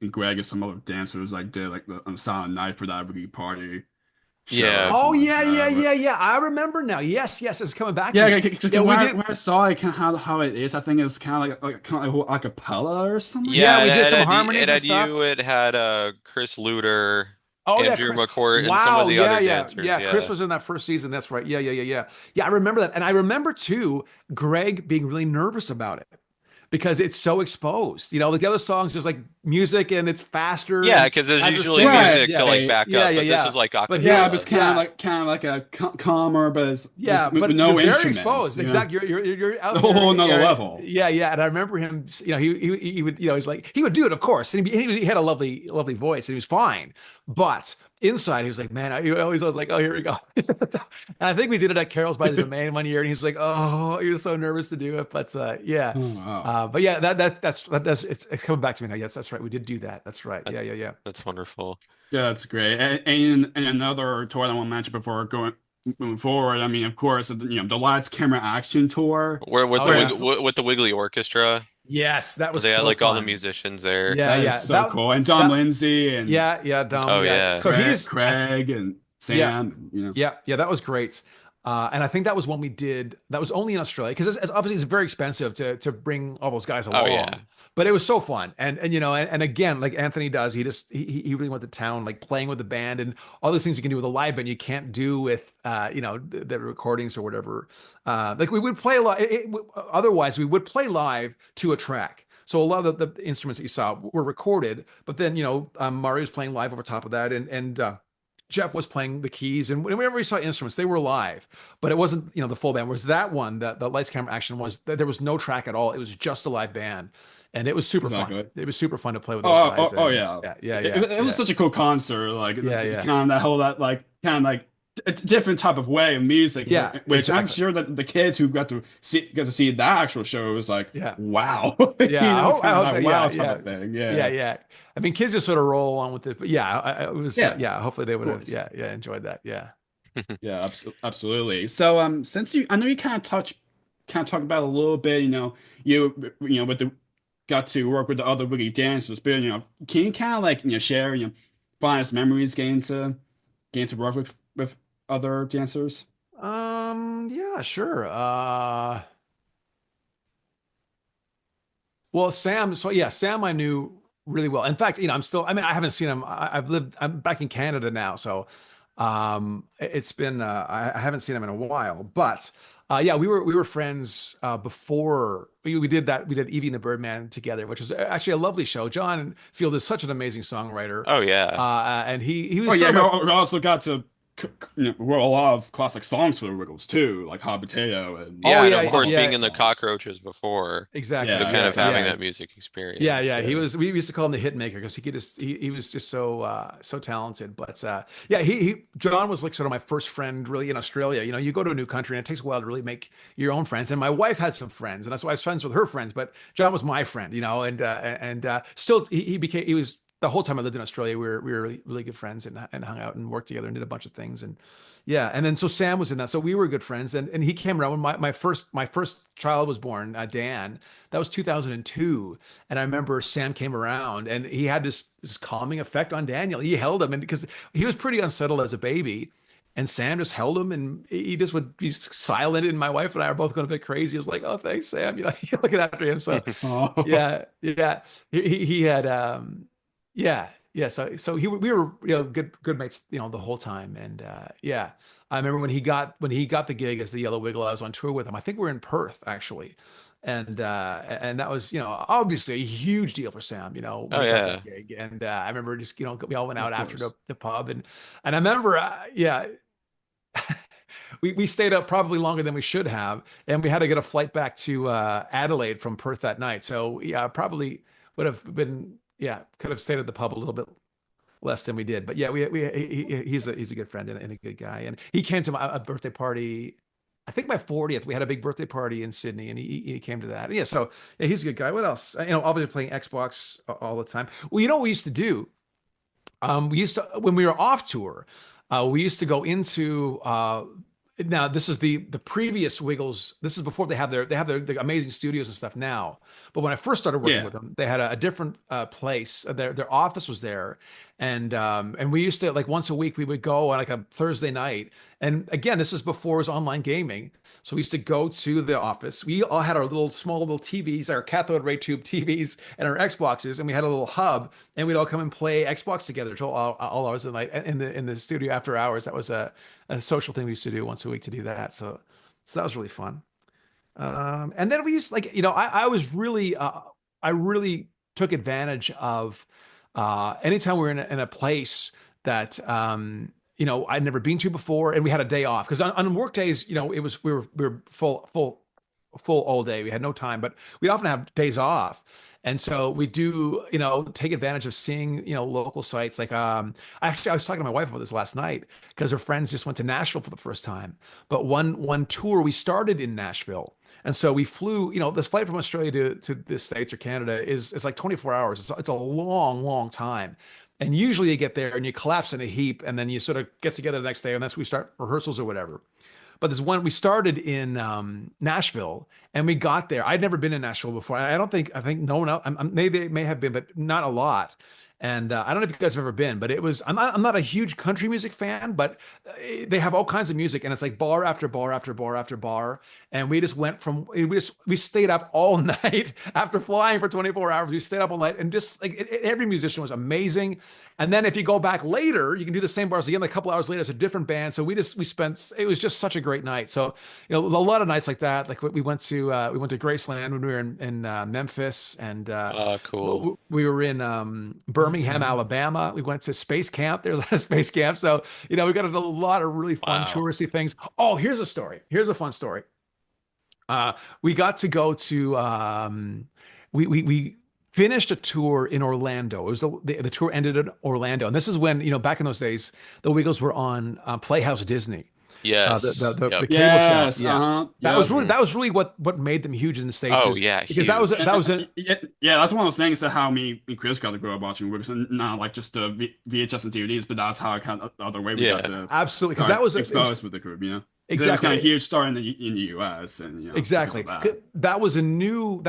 and Greg and some other dancers like did like the on Silent Night for that Wiggy Party show Yeah. or Oh something like yeah, yeah, that. yeah, yeah. I remember now. Yes, yes, it's coming back to Yeah, me. Yeah, we did. where I saw it, kind of how it is. I think it's kind of like kind of like a cappella or something like Yeah, Yeah, that. we did some it harmonies and had stuff. you, it had Chris Luter. Oh yeah, Andrew Chris. McCourt and some of Wow. the Yeah, other yeah, dancers. yeah. Chris Yeah. was in that first season. That's right. Yeah, yeah, yeah, yeah. Yeah, I remember that, and I remember too, Greg being really nervous about it because it's so exposed. You know, like the other songs, there's like music and it's faster Yeah, and because there's has a usually sing. Right. music to Yeah, like Right. back yeah, up, yeah, but this yeah. is like a But Yeah, cappella. but it's here, yeah, kind of like a calmer, but it's yeah, with but no you're very instruments. exposed. Exactly. You're A out whole there. nother Yeah, level. yeah, yeah. And I remember him. You know, he would. You know, he's like he would do it, of course, and he had a lovely voice, and he was fine. But inside, he was like, man, I always was like, oh, here we go. And I think we did it at Carol's by the Domain one year, and he's like, oh, he was so nervous to do it. But yeah. Oh wow. But yeah, that's it's coming back to me now. Yes, that's right. We did do that. That's right. That- Yeah, yeah, yeah. That's wonderful. Yeah, that's great. And another tour that I want to mention before going moving forward. I mean, of course, the Lights Camera Action Tour. Where Oh yeah. With the Wiggly Orchestra, Yes, that was they had so like all the fun. musicians there. Yeah, That is yeah. so cool. And Dom That Lindsay and yeah, yeah, Dom. Oh Yeah. yeah. So Craig and yeah, Sam. yeah, yeah. That was great. And I think that was one we did. That was only in Australia because obviously it's very expensive to bring all those guys Oh along. yeah. But it was so fun, and you know, and again, like Anthony does, he really went to town, like playing with the band and all those things you can do with a live band you can't do with the recordings or whatever. Like we would play a lot. Otherwise, we would play live to a track. So a lot of the instruments that you saw were recorded, but then Mario was playing live over top of that, and Jeff was playing the keys, and whenever we saw instruments, they were live, but it wasn't, the full band. Whereas that one, the Lights Camera Action was, there was no track at all. It was just a live band, and it was super fun. Exactly. It was super fun to play with those guys. Yeah. Yeah, yeah, It, yeah, it was such a cool concert. Like Yeah, yeah. kind of that whole like kind of like it's a different type of way of music. Yeah, which I'm exactly. sure that the kids who got to see that actual show was like, Yeah. wow, Yeah, I hope kind of so. that Yeah, wow type yeah. of thing. Yeah, yeah. I mean, kids just sort of roll along with it, but yeah, it was. Yeah, Yeah, hopefully they would have. course. Yeah, yeah, enjoyed that. Yeah. Yeah, absolutely. So, since I know you kind of talked about it a little bit, with the got to work with the other Wiggly dancers, but can you kind of like share fondest memories getting to work with other dancers? Yeah, sure. Well, Sam. So yeah, Sam, I knew really well. In fact, I mean, I haven't seen him. I'm back in Canada now, so it's been. I haven't seen him in a while, but yeah, we were friends before we did that. We did Evie and the Birdman together, which was actually a lovely show. John Field is such an amazing songwriter, Oh yeah. and he Oh was yeah, sort of we also got to wrote a lot of classic songs for the Wiggles too, like Hot Potato and Yeah, and yeah, of course yeah. being in the Cockroaches before, exactly Yeah, the kind of having yeah. that music experience. Yeah, yeah, he Yeah. was. We used to call him the hit maker because he was just so talented. But yeah, he John was like sort of my first friend really in Australia. You go to a new country and it takes a while to really make your own friends. And my wife had some friends, and that's why I was friends with her friends. But John was my friend, and still he was the whole time I lived in Australia. We were really, really good friends and hung out and worked together and did a bunch of things. And yeah, and then so Sam was in that, so we were good friends. And he came around when my first child was born, Dan. That was 2002, and I remember Sam came around, and he had this calming effect on Daniel. He held him, and because he was pretty unsettled as a baby, and Sam just held him, and he just would be silent. And my wife and I are both going a bit crazy. I was like, "Oh, thanks, Sam." Looking after him. So oh. yeah, yeah. He had yeah, yeah. So we were good mates the whole time. And yeah, I remember when he got the gig as the Yellow Wiggle, I was on tour with him. I think we were in Perth actually. And that was obviously a huge deal for Sam, when Oh he got yeah. that gig. And I remember just we all went out Of after course. the pub. And I remember yeah, we stayed up probably longer than we should have, and we had to get a flight back to Adelaide from Perth that night. So yeah, probably would have been could have stayed at the pub a little bit less than we did. But yeah, he's a good friend and a good guy, and he came to my birthday party. I think my 40th, we had a big birthday party in Sydney, and he came to that. Yeah, so yeah, he's a good guy. What else? Obviously playing Xbox all the time. Well, what we used to do? We used to, when we were off tour, we used to go into now this is the previous Wiggles. This is before they have their amazing studios and stuff now. But when I first started working Yeah. with them, they had a different place. Their office was there, And we used to, like, once a week we would go on like a Thursday night. And again, this is before it was online gaming. So we used to go to the office. We all had our small little TVs, our cathode ray tube TVs, and our Xboxes, and we had a little hub, and we'd all come and play Xbox together till all hours of the night in the studio after hours. That was a social thing we used to do once a week to do that. So that was really fun. And then we used, like, I really took advantage of anytime we were in a place that I'd never been to before, and we had a day off, because on work days, we were full all day. We had no time, but we'd often have days off. And so we do, take advantage of seeing, local sites. Like, actually, I was talking to my wife about this last night, because her friends just went to Nashville for the first time. But one tour, we started in Nashville. And so we flew, this flight from Australia to the States or Canada is like 24 hours. It's a long, long time. And usually you get there and you collapse in a heap, and then you sort of get together the next day, and that's when we start rehearsals or whatever. But this one, we started in Nashville, and we got there. I'd never been in Nashville before. I think no one else, maybe they may have been, but not a lot. And I don't know if you guys have ever been, but I'm not a huge country music fan, but they have all kinds of music, and it's like bar after bar after bar after bar. And we stayed up all night after flying for 24 hours. We stayed up all night, and just like every musician was amazing. And then if you go back later, you can do the same bars again. Like a couple hours later, it's a different band. So it was just such a great night. So, a lot of nights like that. Like we went to Graceland when we were in Memphis, and cool. we were in Birmingham, Alabama. We went to Space Camp. There's a Space Camp. So, we got a lot of really fun touristy things. Oh, here's a story. Here's a fun story. We got to go to, we finished a tour in Orlando. It was the tour ended in Orlando. And this is when, back in those days, the Wiggles were on Playhouse Disney. Yes. The cable yes, channel. Yeah. That was really what made them huge in the States. Oh, yeah. Because huge. that was that's one of those things that how me and Chris got to grow up watching Wiggles, and not like just the VHS and DVDs, but that's how kind of the other way we got to absolutely, because that was exposed with the group, Exactly. It was kind of a huge star in the US, and exactly that was a new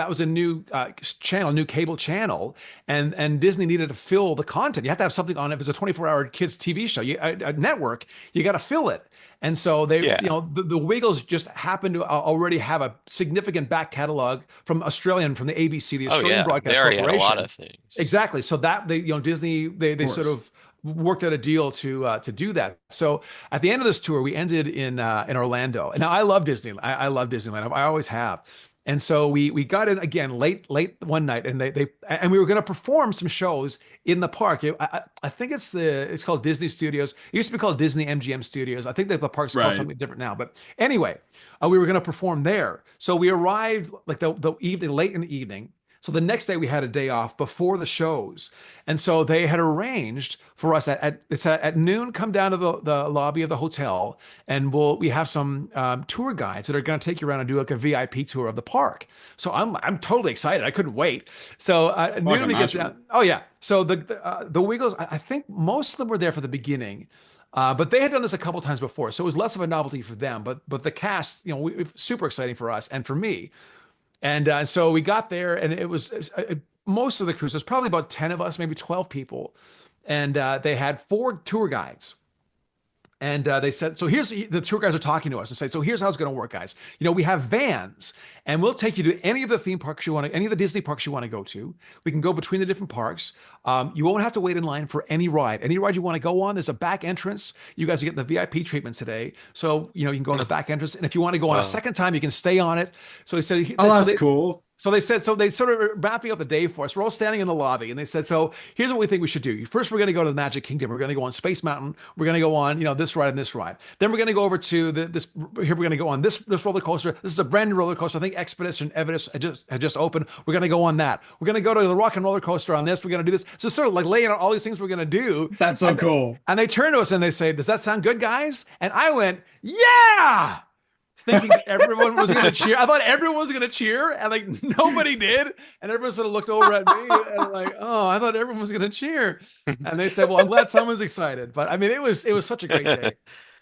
channel, new cable channel, and Disney needed to fill the content. You have to have something on it. If it's a 24-hour kids TV show, a network, you got to fill it. And so the Wiggles just happened to already have a significant back catalog from the ABC, the Australian Broadcast they already Corporation. Had a lot of things. Exactly. So that Disney they sort of worked out a deal to do that. So at the end of this tour, we ended in Orlando. And now I love Disneyland. I love Disneyland. I always have. And so we got in again late one night, and and we were going to perform some shows in the park. I think it's called Disney Studios. It used to be called Disney MGM Studios. I think that the park's called something different now. But anyway, we were going to perform there. So we arrived like the evening, late in the evening. So the next day we had a day off before the shows. And so they had arranged for us at noon, come down to the lobby of the hotel, and we have some tour guides that are going to take you around and do like a VIP tour of the park. So I'm totally excited. I couldn't wait. So at noon we get down. Oh yeah. So the Wiggles, I think most of them were there for the beginning. But they had done this a couple times before. So it was less of a novelty for them, but the cast, super exciting for us and for me. And so we got there, and it was most of the cruise. There's probably about 10 of us, maybe 12 people. And they had 4 tour guides. And they said, so here's the tour guys are talking to us and say, so here's how it's going to work, guys. We have vans, and we'll take you to any of the theme parks you want to, any of the Disney parks you want to go to. We can go between the different parks. You won't have to wait in line for any ride. Any ride you want to go on, there's a back entrance. You guys are getting the VIP treatment today. So, you can go on the back entrance. And if you want to go on a second time, you can stay on it. So they said, that's cool. So they sort of wrapping up the day for us. We're all standing in the lobby, and they said, so here's what we think we should do. First, we're going to go to the Magic Kingdom. We're going to go on Space Mountain. We're going to go on, this ride and this ride. Then we're going to go over to this. Here we're going to go on this roller coaster. This is a brand new roller coaster. I think Expedition Everest had just opened. We're going to go on that. We're going to go to the Rock and Roller Coaster on this. We're going to do this. So sort of like laying out all these things we're going to do. That's so cool. And they turn to us and they say, does that sound good, guys? And I went, yeah! Thinking that everyone was going to cheer. I thought everyone was going to cheer, and like nobody did. And everyone sort of looked over at me and like, oh, I thought everyone was going to cheer. And they said, well, I'm glad someone's excited. But I mean, it was such a great day.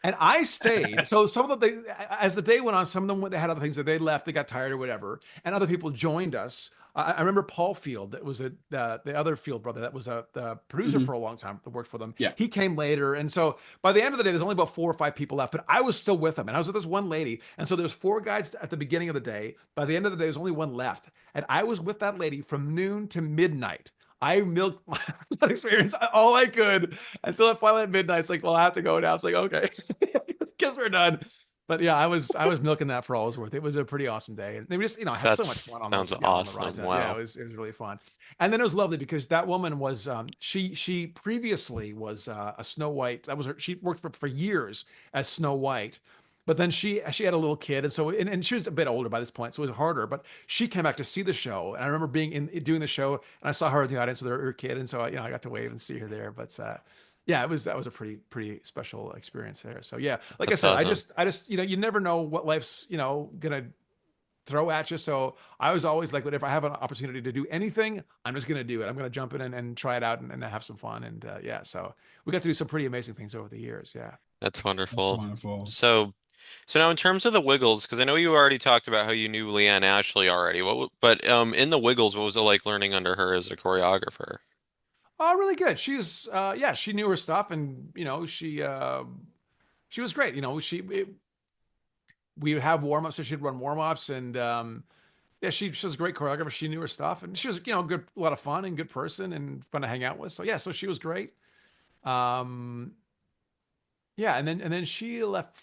And I stayed. So some of them, as the day went on, some of them they had other things that they left, they got tired or whatever, and other people joined us. I remember Paul Field, that was the other Field brother, that was the producer Mhm. for a long time that worked for them. Yeah. He came later, and so by the end of the day, there's only about 4 or 5 people left. But I was still with them, and I was with this one lady, and so there's 4 guys at the beginning of the day. By the end of the day, there's only one left, and I was with that lady from noon to midnight. I milked that experience all I could until finally at midnight. It's like, well, I have to go now. It's like, okay, guess we're done. But yeah, I was milking that for all it was worth. It was a pretty awesome day, and they just had so much That fun on sounds those on the rides. awesome. Yeah, Wow. it was really fun, and then it was lovely because that woman was she previously was a Snow White. That was her. She worked for years as Snow White. But then she had a little kid, and so and she was a bit older by this point, so it was harder. But she came back to see the show, and I remember being in doing the show, and I saw her in the audience with her kid, and so I got to wave and see her there. But yeah, that was a pretty special experience there. So yeah, like I That's said, awesome. I just you never know what life's gonna throw at you. So I was always like, whatever I have an opportunity to do anything, I'm just gonna do it. I'm gonna jump in and try it out and have some fun. And yeah, so we got to do some pretty amazing things over the years. Yeah. That's That's wonderful. wonderful. So, so now in terms of the Wiggles, because I know you already talked about how you knew Leanne Ashley already. But in the Wiggles, what was it like learning under her as a choreographer? Oh, really good. She's yeah, she knew her stuff, and she was great. We would have warm ups, so she'd run warm ups, and yeah, she was a great choreographer. She knew her stuff, and she was good, a lot of fun and good person and fun to hang out with. So yeah, so she was great. Um, yeah, and then she left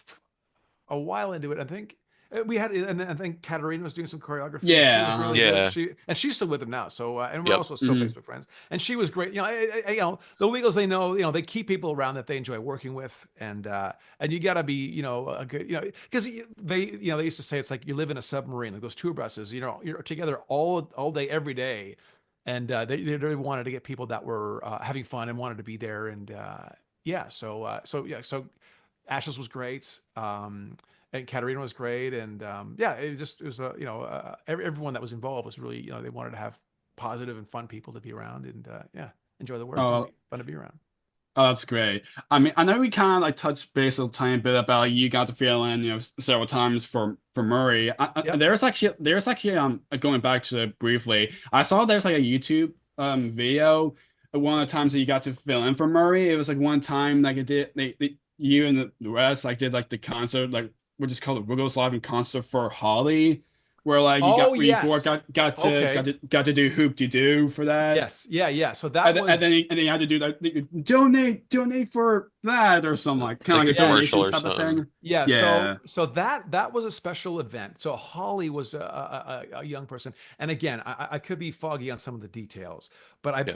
a while into it. I think we had, and then I think Katarina was doing some choreography, and she was Yeah. really good. Yeah. She's still with him now. So and we're Yep. also still Mhm. Facebook friends. And she was great. The Wiggles, they know, they keep people around that they enjoy working with, and you gotta be, a good, because they used to say it's like you live in a submarine, like those tour buses. You're together all day, every day, and they really wanted to get people that were having fun and wanted to be there, and yeah, so Ashes was great. And Katarina was great. And yeah, it was everyone that was involved was really, they wanted to have positive and fun people to be around, and yeah, enjoy the work and be Oh, fun to be around. oh, that's great. I mean, I know we kind of like touched base a tiny bit about you got the feeling, several times for Murray. Yep. There's actually going back to it briefly. I saw there's like a YouTube video. One of the times that you got to fill in for Murray, it was like one time like it did you and the rest like did like the concert like we just called it Wiggles Live in concert for Holly, where like Oh, we four yes. got to Okay. got to got to do hoop de doo for that. Yes. Yeah. Yeah. So that And was, then you had to do like donate for that or something like kind of Like a like a yeah. commercial donation or type of something. thing. Yeah, Yeah. so that was a special event. So Holly was a young person, and again, I could be foggy on some of the details, but Yeah.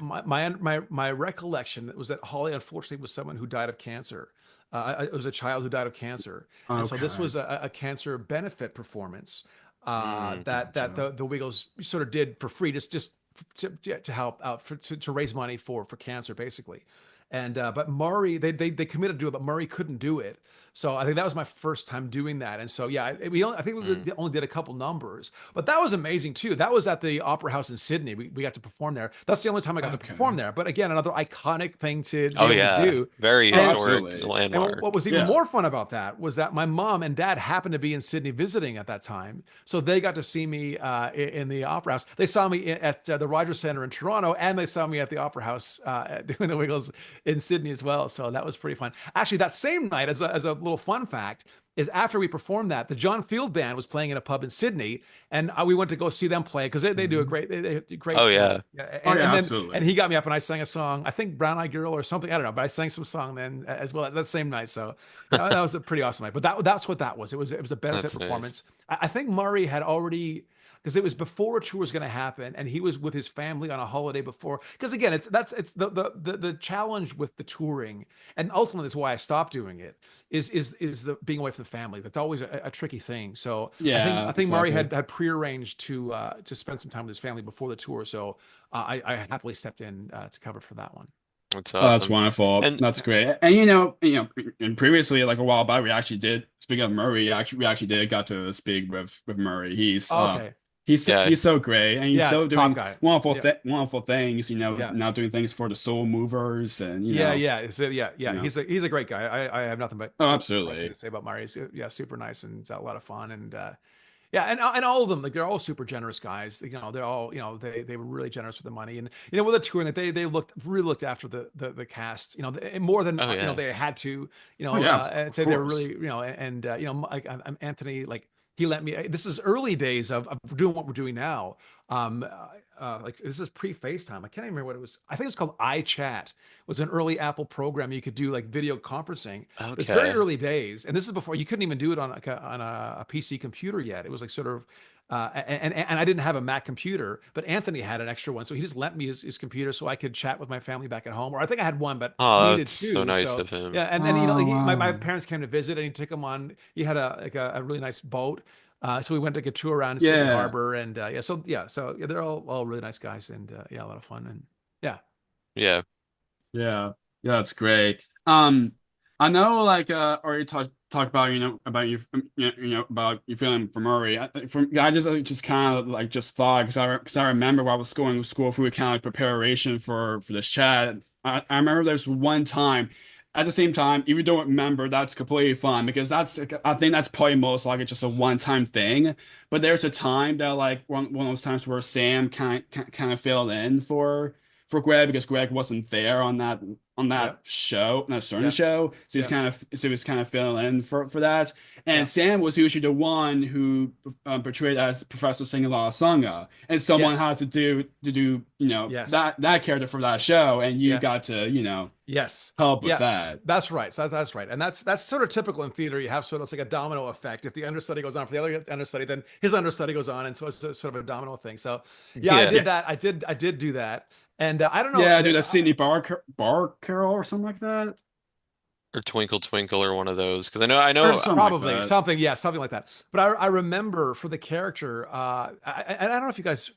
my recollection was that Holly unfortunately was someone who died of cancer. It was a child who died of cancer, and so this Okay. was a cancer benefit performance that Gotcha. the Wiggles sort of did for free, just to help out to raise money for cancer, basically. And but Murray, they committed to do it, but Murray couldn't do it. So I think that was my first time doing that. And so yeah, I think Mm. only did a couple numbers, but that was amazing too. That was at the Opera House in Sydney. We got to perform there. That's the only time I got to perform Okay. there. But again, another iconic thing to be Oh able to yeah. do. Very Oh, And historic absolutely. and landmark. what was even Yeah. more fun about that was that my mom and dad happened to be in Sydney visiting at that time, so they got to see me in the Opera House. They saw me at the Rogers Centre in Toronto, and they saw me at the Opera House doing the Wiggles in Sydney as well. So that was pretty fun. Actually, that same night, as a little fun fact, is after we performed that, the John Field Band was playing in a pub in Sydney, and we went to go see them play because they do a Mhm. great they do Oh great. yeah. Yeah, Oh and yeah, then absolutely. he got me up and I sang a song. I think Brown Eyed Girl or something. I don't know, but I sang some song then as well that same night. So that was a pretty awesome night. But that's what that was. It was a benefit That's nice. performance. I think Murray had already, because it was before a tour was going to happen, and he was with his family on a holiday before. Because again, it's the challenge with the touring, and ultimately that's why I stopped doing it. Is the being away from the family. That's always a tricky thing. So I Yeah, think Murray exactly. had prearranged to spend some time with his family before the tour. So I happily stepped in to cover for that one. That's Oh, that's awesome. wonderful. And That's Yeah. great. And and previously, like a while back, we actually did. Speaking of Murray, we actually did got to speak with Murray. He's Oh, okay. Yeah. he's so great, and he's Yeah, still top doing guy. wonderful Yeah, wonderful things. yeah. Now doing things for the Soul Movers, and Yeah, yeah, so yeah, you yeah. know. He's a great guy. I have nothing but Oh, nice things absolutely. to say about Mari. He's yeah, super nice and it's a lot of fun. And yeah, and all of them, like they're all super generous guys. They're all they were really generous with the money. And with the touring, like they really looked after the cast. More than Oh yeah. they had to. Oh yeah, And of say they were course. really and like Anthony, like he let me. This is early days of doing what we're doing now. Like this is pre-FaceTime. I can't even remember what it was. I think it was called iChat. It was an early Apple program you could do like video conferencing. But it's very Okay. early days, and this is before you couldn't even do it on like on a PC computer yet. It was like sort of, and I didn't have a Mac computer, but Anthony had an extra one, so he just lent me his computer so I could chat with my family back at home. Or I think I had one, but Oh, needed that's so two. nice So of him. yeah, and then Oh my wow. parents came to visit, and he took him on. He had a really nice boat. So we went to get a tour around Sydney Yeah. Harbor, and so yeah, they're all really nice guys, and yeah, a lot of fun, and yeah, Yeah. Yeah, yeah, that's great. I know, like, already talked about, about about you feeling for Murray. I just kind of like just thought because I remember while I was going to school through kind of like preparation for this chat. I remember there's one time. At the same time, if you don't remember, that's completely fine because I think that's probably most likely just a one-time thing. But there's a time that like one of those times where Sam kind of filled in for Greg because Greg wasn't there on yeah, that show, on that certain yeah, show. yeah, He was kind of filling in for that. And yeah, Sam was usually the one who portrayed as Professor Singala Sangha, and someone yes, has to do yes, that character for that show, and you yeah. got to Yes. help with Yeah. that. That's right. So that's right. And that's sort of typical in theater. You have sort of it's like a domino effect. If the understudy goes on for the other understudy, then his understudy goes on. And so it's sort of a domino thing. So yeah, I Yeah. did Yeah, that. I did do that. And I don't know. yeah, dude, that Sydney Bar Carol or something like that, Or Twinkle Twinkle or one of those. Because or something like Probably that. something, yeah, something like that. But I remember for the character, I don't know if you guys,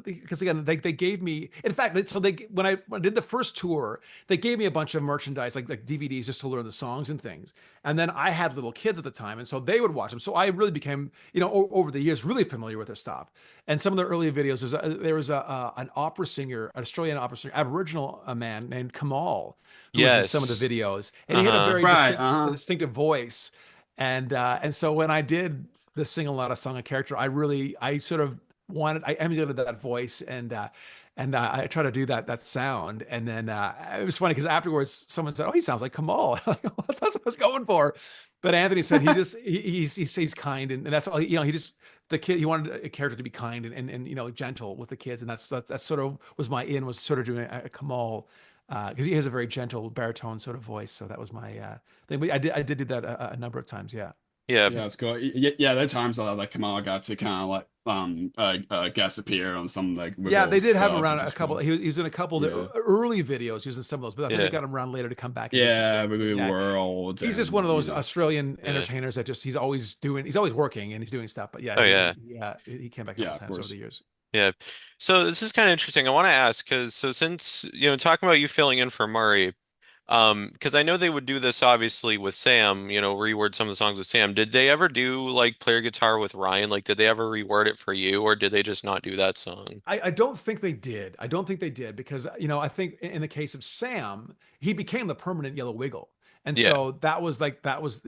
because again, they gave me, in fact, so when I did the first tour, they gave me a bunch of merchandise, like DVDs, just to learn the songs and things. And then I had little kids at the time, and so they would watch them. So I really became, over the years, really familiar with their stuff. And some of the early videos, there was an opera singer, an Australian opera singer, Aboriginal man named Kamal, who was in some of the Yes. videos, and he had a Uh-huh. very Right, distinctive voice. And so when I did the sing a lot of song a character, I sort of I emulated that voice and I try to do that sound. And then it was funny because afterwards someone said, "Oh, he sounds like Kamal." Like, "Oh, that's what I was going for. But Anthony said he's kind and that's all. He just the kid he wanted a character to be kind and gentle with the kids, and that's sort of was my in was sort of doing a Kamal because he has a very gentle baritone sort of voice. So that was my thing. But I did do that a number of times. Yeah. Yeah. yeah, it's cool. Yeah, there are times that like Kamal got to kind of like guest appear on some like Yeah, they Wiggles did have him stuff, around which a is couple. cool. He was in a couple of the Yeah, early videos. He was in some of those, but I think they Yeah. got him around later to come back and do some yeah, things. And Wiggly yeah, World, he's just one and of those Australian Yeah. entertainers that just he's always working and he's doing stuff. But yeah, Oh yeah. he came back a couple yeah, of times over course. the years. Yeah. So this is kind of interesting. I want to ask because since talking about you filling in for Murray, because I know they would do this obviously with Sam, reword some of the songs with Sam. Did they ever do like player guitar with Ryan? Like, did they ever reword it for you, or did they just not do that song? I don't think they did. I don't think they did because I think in the case of Sam, he became the permanent Yellow Wiggle. And Yeah. so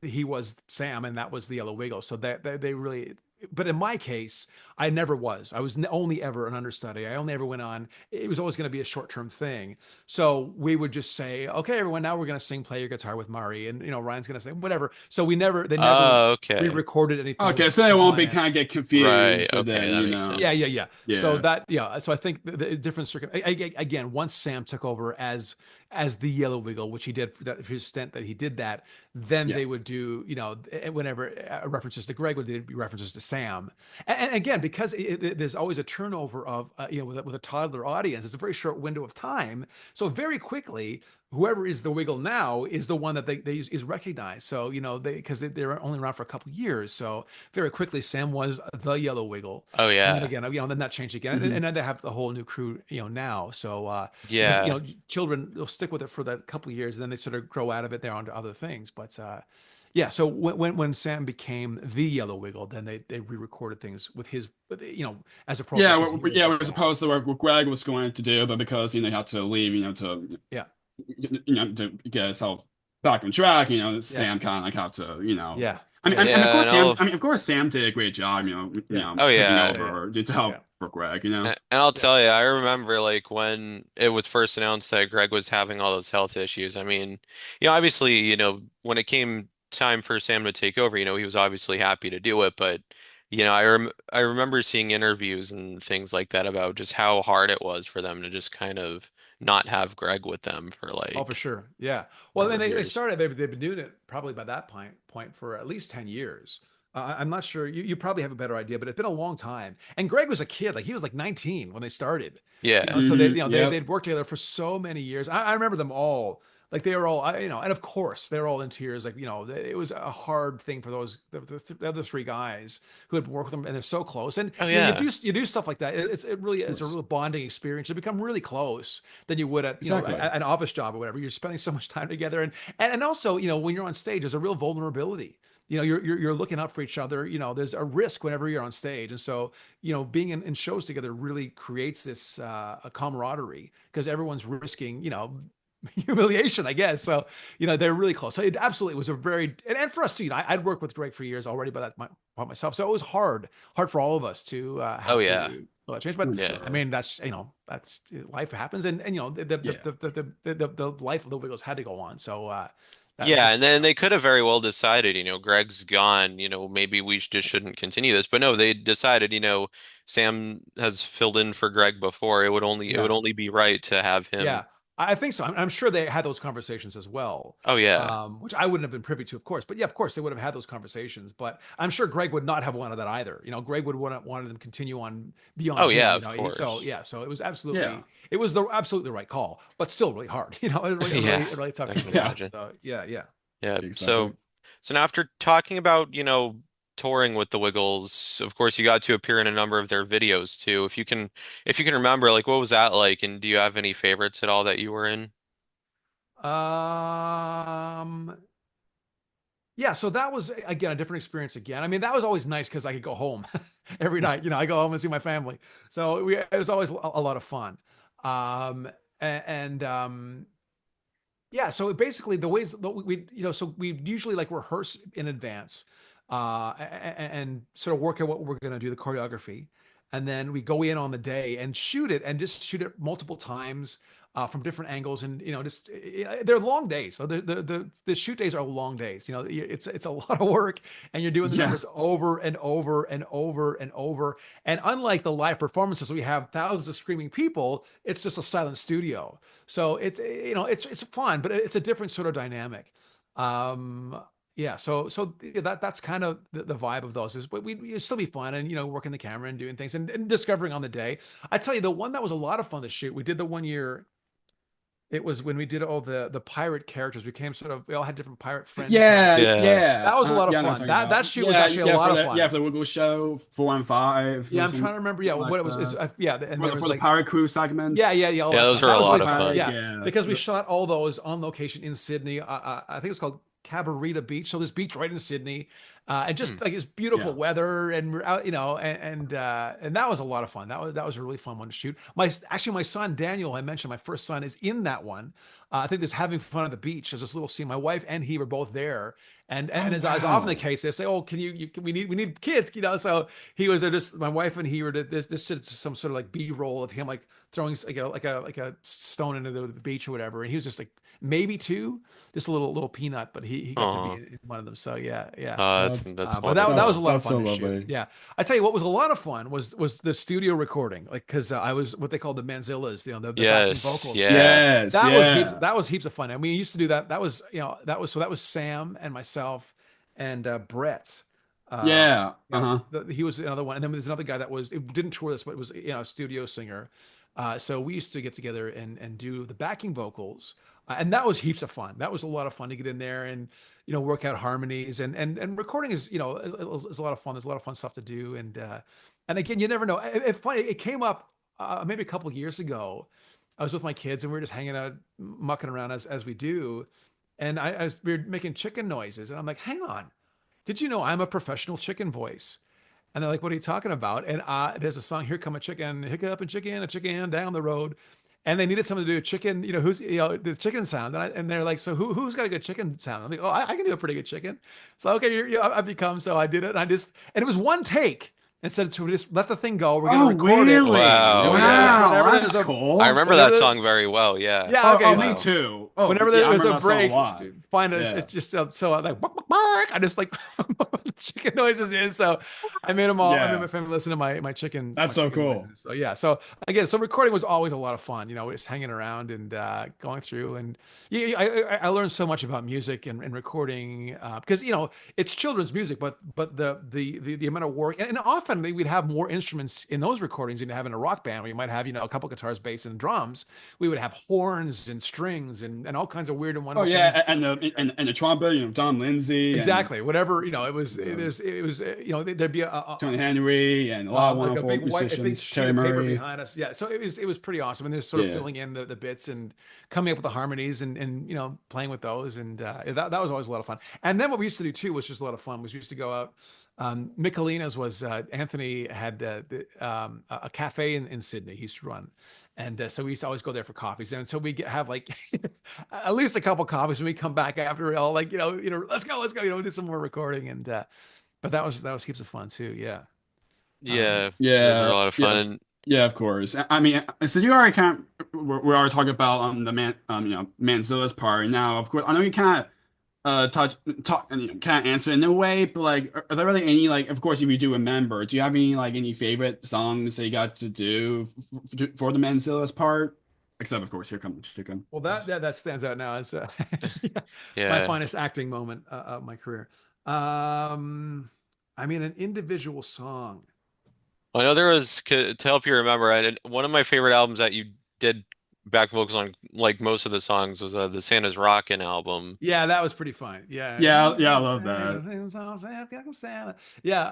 he was Sam and that was the Yellow Wiggle. So that they really but in my case, I never was. I was only ever an understudy. I only ever went on. It was always going to be a short-term thing. So we would just say, "Okay, everyone, now we're going to sing "Play Your Guitar" with Mari," and Ryan's going to sing whatever. So they never Oh, okay. re-recorded anything Okay, with so they won't be Ryan. kind of get Right. confused, so Okay, then that makes Yeah, yeah, sense. yeah. So yeah, so I think the different again, once Sam took over as the Yellow Wiggle, which he did for his stint that he did that, then yeah, they would do, whenever references to Greg would be references to Sam. And again, because there's always a turnover of, with a toddler audience, it's a very short window of time. So very quickly, whoever is the Wiggle now is the one that they is recognized. So, because they're only around for a couple years. So very quickly, Sam was the Yellow Wiggle. Oh And then yeah. again, then that changed again. hmm And then they have the whole new crew, now. So, because, Yeah. children will stick with it for that couple of years and then they sort of grow out of it. They're onto other things. But, Yeah, so when Sam became the Yellow Wiggle, then they re-recorded things with his, as appropriate Yeah, because he was yeah, like, we're supposed to what Greg was going to do, but because he had to leave, to yeah, to get himself back on track, yeah, Sam kind of like have to, yeah, I yeah, mean, of Yeah, course Sam, no. of course Sam did a great job, yeah, Oh taking yeah. over to help yeah, for Greg, And I'll yeah, tell you, I remember like when it was first announced that Greg was having all those health issues. I mean, obviously, when it came time for Sam to take over, he was obviously happy to do it, but I remember seeing interviews and things like that about just how hard it was for them to just kind of not have Greg with them for oh, for like sure, yeah. a Well, I number mean, of they years. started, they've been doing it probably by that point for at least 10 years. I'm not sure. You probably have a better idea, but it's been a long time. And Greg was a kid, like he was like 19 when they started. yeah. So they, Yep. they'd worked together for so many years. I remember them all. Like they were all, and of course they were all in tears. Like it was a hard thing for the other three guys who had worked with them, and they're so close. And Oh you yeah. do stuff like that. It really Of is a course. real bonding experience. You become really close than you would at Exactly. an office job or whatever. You're spending so much time together, and also when you're on stage, there's a real vulnerability. You're looking out for each other. There's a risk whenever you're on stage, and so being in shows together really creates this a camaraderie because everyone's risking humiliation, I guess. So they're really close. So it absolutely was a very and for us too. I'd worked with Greg for years already, but by myself, so it was hard for all of us to Oh have yeah. to change. But I'm Yeah. I sure. mean, that's life happens, and Yeah. the life of the Wiggles had to go on. So that Yeah, and just then they could have very well decided, Greg's gone, maybe we just shouldn't continue this. But no, they decided, Sam has filled in for Greg before. It would yeah. only be right to have him. Yeah, I think so. I'm sure they had those conversations as well, Oh yeah. which I wouldn't have been privy to, of course. But yeah, of course they would have had those conversations. But I'm sure Greg would not have wanted that either. Greg would wanted them to continue on beyond Oh him. yeah, of So course. yeah, so Yeah. it was the absolutely right call, but still really hard. Yeah, Really tough I to can do. Yeah. imagine. So yeah, yeah. Yeah. Exactly. So now after talking about, touring with the Wiggles, of course you got to appear in a number of their videos too. If you can remember, like what was that like? And do you have any favorites at all that you were in? Um, yeah, so that was again a different experience again. I mean, that was always nice because I could go home every night. I go home and see my family. So it was always a lot of fun. Um, and yeah, so basically the ways that so we usually like rehearse in advance, and sort of work out what we're going to do, the choreography, and then we go in on the day and shoot it, and just shoot it multiple times, from different angles, and just they're long days. So the shoot days are long days. It's a lot of work, and you're doing the Yeah. numbers over and over and over and over. And unlike the live performances, we have thousands of screaming people. It's just a silent studio. So it's fun, but it's a different sort of dynamic. Um, yeah, so yeah, that's kind of the vibe of those is, but it'd still be fun, and working the camera and doing things, and discovering on the day. I tell you, the one that was a lot of fun to shoot, we did the one year. It was when we did all the pirate characters. We all had different pirate friend Yeah, characters. Yeah. yeah. That was a lot of Yeah, I know what fun. you're talking That about. shoot was Yeah, actually a lot of yeah, fun. for the Wiggle Show 4 and 5, Yeah, I'm trying something to remember. Yeah, what like it was is that. yeah, and there was For the like Pirate Crew segments. yeah, all Yeah, that those stuff. were That a was lot really of fun. Like, fun. Yeah, yeah. because we shot all those on location in Sydney. I think it was called Cabarita Beach. So this beach right in Sydney, and Hmm. just like it's beautiful Yeah. weather, and we're out, and that was a lot of fun. That was a really fun one to shoot. My son Daniel, I mentioned my first son is in that one. I think there's having fun at the beach. There's this little scene. My wife and he were both there, and Oh, as often the wow. case, they say, "Oh, we need kids," So he was there. Just my wife and he were. This is some sort of like B-roll of him like throwing like a stone into the beach or whatever, and he was just like maybe two, just a little peanut, but he got to be Oh, in one of them. So yeah, yeah. that's That's that's But that wonderful. was a lot of that's fun so to shoot. lovely. Yeah, I tell you what was a lot of fun was the studio recording, like because I was what they call the Manzillas, the backing Yes, vocals. yeah. Yes, That was heaps. yeah. That was heaps of fun, and we used to do that. That was Sam and myself and Brett. Uh, Yeah. Uh-huh. he was another one, and then there's another guy that was it didn't tour this, but it was a studio singer. So we used to get together and do the backing vocals, and that was heaps of fun. That was a lot of fun to get in there and work out harmonies, and recording is a lot of fun. There's a lot of fun stuff to do, and again, you never know. Funny, it came up maybe a couple of years ago. I was with my kids and we were just hanging out, mucking around as we do, and we were making chicken noises, and I'm like, hang on, did you know I'm a professional chicken voice? And they're like, what are you talking about? And there's a song, Here Come a Chicken, hiccup and chicken, a chicken down the road. And they needed someone to do a chicken, who's, the chicken sound. And they're like, so who's got a good chicken sound? I'm like, oh, I can do a pretty good chicken. So, okay, I become, so I did it. And it was one take. Instead of just let the thing go, we're going to Oh, record it. really? Wow, yeah. Wow, Whenever that's there's I cool. remember whenever that the, song very well. Yeah. yeah, Oh, okay. me So Wow. too. Oh, whenever yeah, there I was remember a that song a break, lot. find it, Yeah, it just so I like bark, bark, bark. I just like chicken noises in. So I made them all. I made yeah, my family listen to my that's so chicken cool. noises. So yeah. So again, so recording was always a lot of fun. Just hanging around and going through. And yeah, I learned so much about music and recording because it's children's music, but the amount of work and often we'd have more instruments in those recordings than you have in a rock band where you might have a couple guitars, bass, and drums. We would have horns and strings and all kinds of weird and Oh wonderful things. yeah, and the trumpet, Don Lindsay and Exactly. Whatever, it was, uh, there'd be Tony Henry and a lot of like a wonderful big musicians. sheet Terry of paper Murray. behind us. Yeah. So it was pretty awesome. And they're sort of Yeah. filling in the bits and coming up with the harmonies and playing with those. And that was always a lot of fun. And then what we used to do too, was just a lot of fun, was we used to go out. Michelina's was Anthony had a cafe in Sydney he used to run. And so we used to always go there for coffees. And so we have like at least a couple coffees when we come back after it all, like, let's go, do some more recording. And but that was heaps of fun too. Yeah. Um, Yeah. Those are a Yeah, lot of yeah, fun. yeah. Of course. I mean, so you already kind of we already talking about the Manzilla's part. Now, of course, I know you kind of talk and kind of answer in a way, but like, are there really any like? Of course, if you do remember, do you have any favorite songs that you got to do for the Manzilla's part? Except, of course, Here Comes the Chicken. well, that stands out now as my Yeah. finest acting moment of my career. Um, I mean, an individual song. I know there was to help you remember. One of my favorite albums that you did back vocals on, like most of the songs, was the Santa's Rockin' album. Yeah, that was pretty fun. Yeah. Yeah, yeah, I love that. Yeah,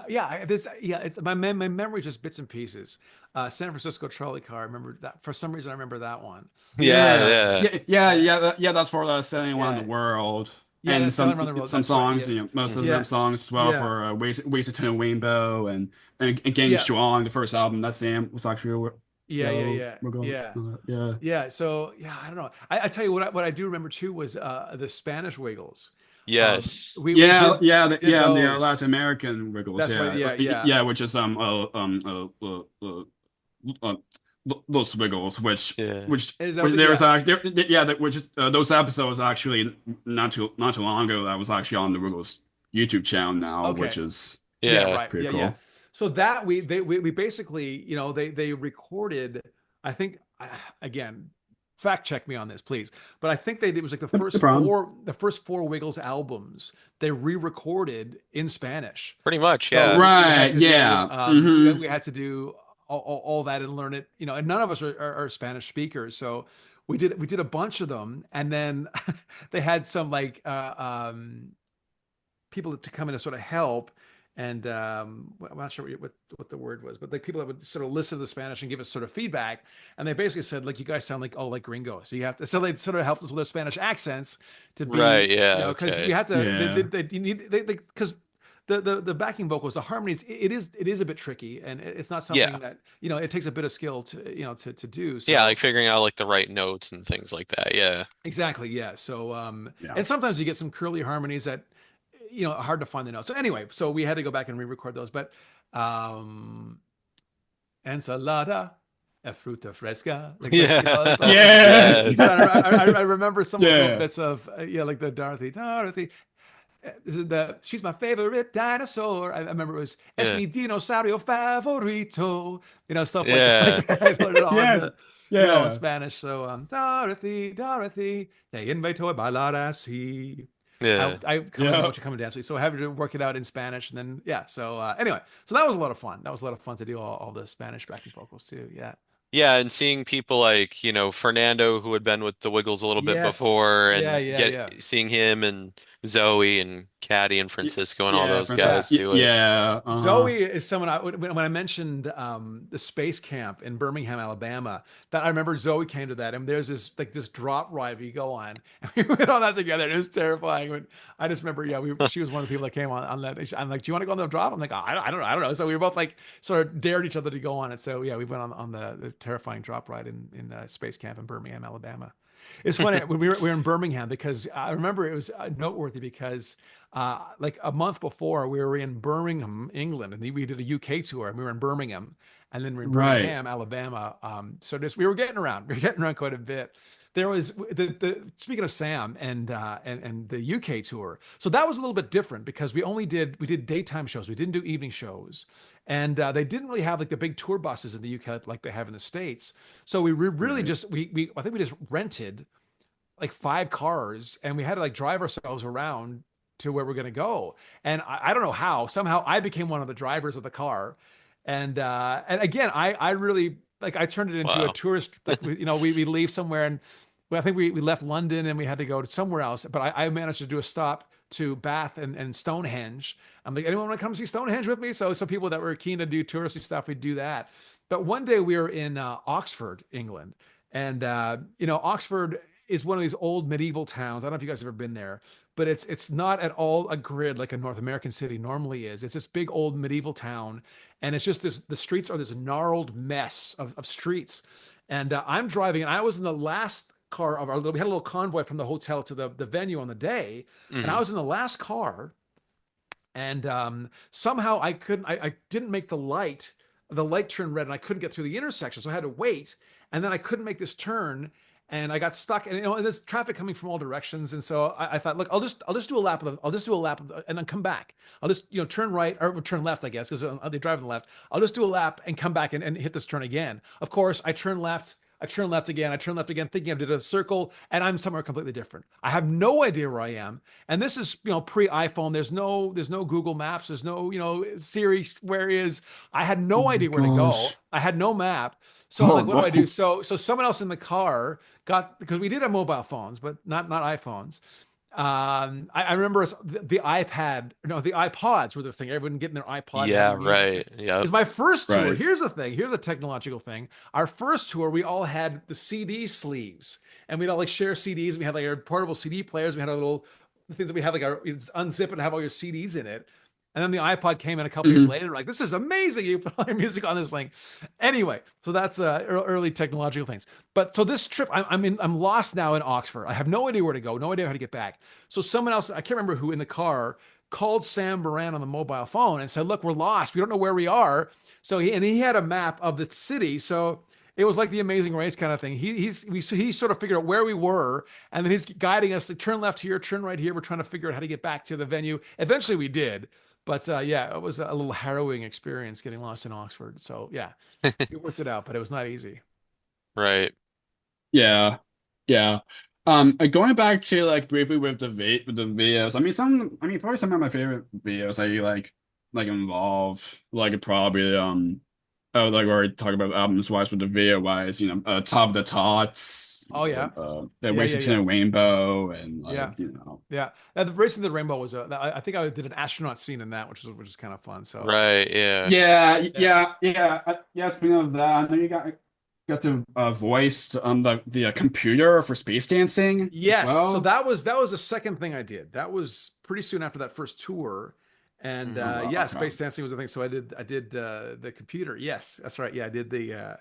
yeah. It's my memory just bits and pieces. San Francisco Trolley Car. I remember that for some reason. I remember that one. Yeah, Yeah, yeah. yeah. That's for sailing around the Yeah, world, yeah. and That's Sailing Around the World. some That's right. songs. Yeah, Most of them Hmm. yeah, songs as well yeah, for Ways to Turn Rainbow and Getting yeah, Strong. The first album that Sam was actually yeah, yeah, yeah, yeah, we're going. yeah. Yeah, Yeah. So yeah, I don't know. I tell you what I do remember too was the Spanish Wiggles. Yes. We did the Latin those. American Wiggles. That's right. Yeah, Yeah, yeah. yeah, which is uh, those Wiggles, Yeah. Is which that there was yeah? actually yeah, which is those episodes actually not too long ago that was actually on the Wiggles YouTube channel now, which Okay. is Yeah, Yeah. right. pretty Yeah, yeah. cool. So that we basically, they recorded, I think again, fact check me on this, please. But I think it was like the No first problem. four Wiggles albums they re-recorded in Spanish. Pretty much. So Yeah. we had Right, to do yeah. Mm-hmm. we had to do all that and learn it, and none of us are Spanish speakers. So we did a bunch of them, and then they had some like people to come in to sort of help. And I'm not sure what the word was, but like people that would sort of listen to the Spanish and give us sort of feedback. And they basically said, like, you guys sound like gringos. So you have to, so they sort of helped us with their Spanish accents to Right. be, Yeah. because we Okay. had to, Yeah. you need, because the backing vocals, the harmonies, it is a bit tricky, and it's not Yeah. something that it takes a bit of skill to do. Yeah. So Like figuring out like the right notes and things like that. Yeah. exactly, yeah. So Yeah. and sometimes you get some curly harmonies that hard to find the notes. So anyway, so we had to go back and re-record those. But um ensalada, a fruta fresca, Yeah. Yeah. so Yes. I remember some little Yeah. bits of like the Dorothy. This is she's my favorite dinosaur. I remember it was Es Yeah. mi dinosaurio favorito. Stuff like Yeah. that. I learned it all Yes. in Yeah. Spanish. So Dorothy, te invito a bailar así. Yeah. I come and Yeah. want you come and dance with me. So I had to work it out in Spanish, and then yeah. So anyway, so that was a lot of fun. That was a lot of fun to do all the Spanish backing vocals too. Yeah. Yeah, and seeing people like, Fernando who had been with the Wiggles a little bit Yes. before Yeah. and Yeah. Yeah. seeing him and Zoe and Caddy and Francisco and all Yeah, those Francis. guys do it. Yeah. Zoe is someone when I mentioned the space camp in Birmingham, Alabama, that I remember Zoe came to that, and there's this drop ride we go on, and we went on that together. It was terrifying. I just remember, yeah, she was one of the people that came on that. I'm like, do you want to go on the drop? I'm like, I don't know. So we were both like sort of dared each other to go on it. So yeah, we went on the terrifying drop ride in space camp in Birmingham, Alabama. It's funny when we were in Birmingham because I remember it was noteworthy because like a month before we were in Birmingham, England, and we did a UK tour and we were in Birmingham and then we were in Right. Birmingham, Alabama. So just we were getting around. We were getting around quite a bit. There was the speaking of Sam and the UK tour. So that was a little bit different because we did daytime shows. We didn't do evening shows. And they didn't really have like the big tour buses in the UK like they have in the States. So we really Right. just we I think we just rented like 5 cars and we had to like drive ourselves around to where we're going to go. And I don't know how, somehow I became one of the drivers of the car. And again, I really like, I turned it into a Wow. tourist, like, we leave somewhere and well, I think we left London and we had to go to somewhere else, but I managed to do a stop to Bath and Stonehenge. I'm like, anyone want to come see Stonehenge with me? So some people that were keen to do touristy stuff, we'd do that. But one day we were in Oxford, England, and Oxford is one of these old medieval towns. I don't know if you guys have ever been there, but it's not at all a grid like a North American city normally is. It's this big old medieval town, and it's just this. The streets are this gnarled mess of streets, and I'm driving, and I was in the last car of our little. We had a little convoy from the hotel to the venue on the day, and I Hmm. was in the last car, and somehow I didn't make the light turned red and I couldn't get through the intersection, so I had to wait, and then I couldn't make this turn, and I got stuck, and and there's traffic coming from all directions, and so I thought, look, I'll just do a lap I'll just do a lap and then come back. I'll just turn right or turn left, I guess, because they drive on the left. I'll just do a lap and come back and hit this turn again. Of course, I turn left. I turn left again. I turn left again, thinking I did a circle, and I'm somewhere completely different. I have no idea where I am, and this is pre-iPhone. There's no Google Maps. There's no Siri. Where is? I had Oh no my idea where to go. gosh. I had no map. So I'm Oh like, what do I boy. do? So someone else in the car got, because we did have mobile phones, but not iPhones. I remember the iPad, no, the iPods were the thing. Everyone getting their iPod and Yeah, having music. right. Yep. Because my first tour, Right. here's the thing, here's a technological thing. Our first tour, we all had the CD sleeves, and we'd all like share CDs. We had like our portable CD players. We had our little things that we had like our, you just unzip it and have all your CDs in it. And then the iPod came in a couple years Mhm. later. Like, this is amazing. You put all your music on this thing. Anyway, so that's early technological things. But so this trip, I'm lost now in Oxford. I have no idea where to go, no idea how to get back. So someone else, I can't remember who in the car, called Sam Moran on the mobile phone and said, "Look, we're lost. We don't know where we are." So he had a map of the city. So it was like the Amazing Race kind of thing. He sort of figured out where we were, and then he's guiding us to turn left here, turn right here. We're trying to figure out how to get back to the venue. Eventually, we did. But yeah, it was a little harrowing experience getting lost in Oxford. So yeah, we worked it out, but it was not easy. Right. Yeah. Yeah. Going back to like briefly with the videos. I mean probably some of my favorite videos like involve like probably like where we talk about albums wise with the video wise, Top of the Tots, Oh yeah, the yeah, yeah, Racing to yeah, the Rainbow and yeah, like. yeah. The Racing to the Rainbow was I think I did an astronaut scene in that, which is kind of fun. So Right. Yeah. Yeah, yeah. yeah. Speaking of that, I know you got to voice the computer for space dancing as Yes, so well. that was the second thing I did. That was pretty soon after that first tour, and Oh Hmm. wow, yeah, okay. space dancing was the thing. So I did the computer. Yes, that's right. Yeah, I did the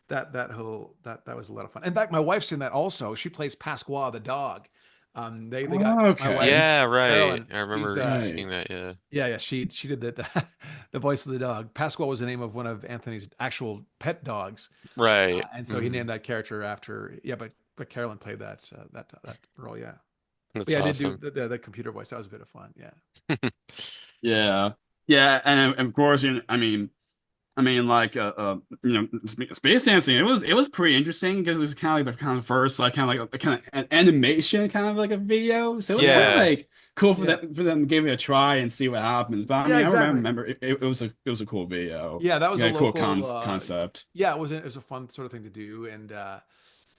that was a lot of fun. In fact, my wife's in that also. She plays Pasqua the dog. They got my Okay, Yeah, wife right. Carolyn. I She's remember right. seeing that. Yeah. yeah, she did the voice of the dog. Pasqua was the name of one of Anthony's actual pet dogs, Right. and so he Hmm. named that character after. Yeah, but Carolyn played that role. Yeah. But That's yeah, I did do awesome. the computer voice. That was a bit of fun. Yeah. Yeah, yeah, and of course, like space dancing. It was pretty interesting because it was kind of like the kind of first like kind of like the kind of an animation kind of like a video. So it was kind of Yeah. Yeah. like cool Yeah. for them to give it a try and see what happens. But I Yeah, mean, I exactly. remember it was a cool video. Yeah, that was a Yeah, cool local concept. yeah, it was a fun sort of thing to do. And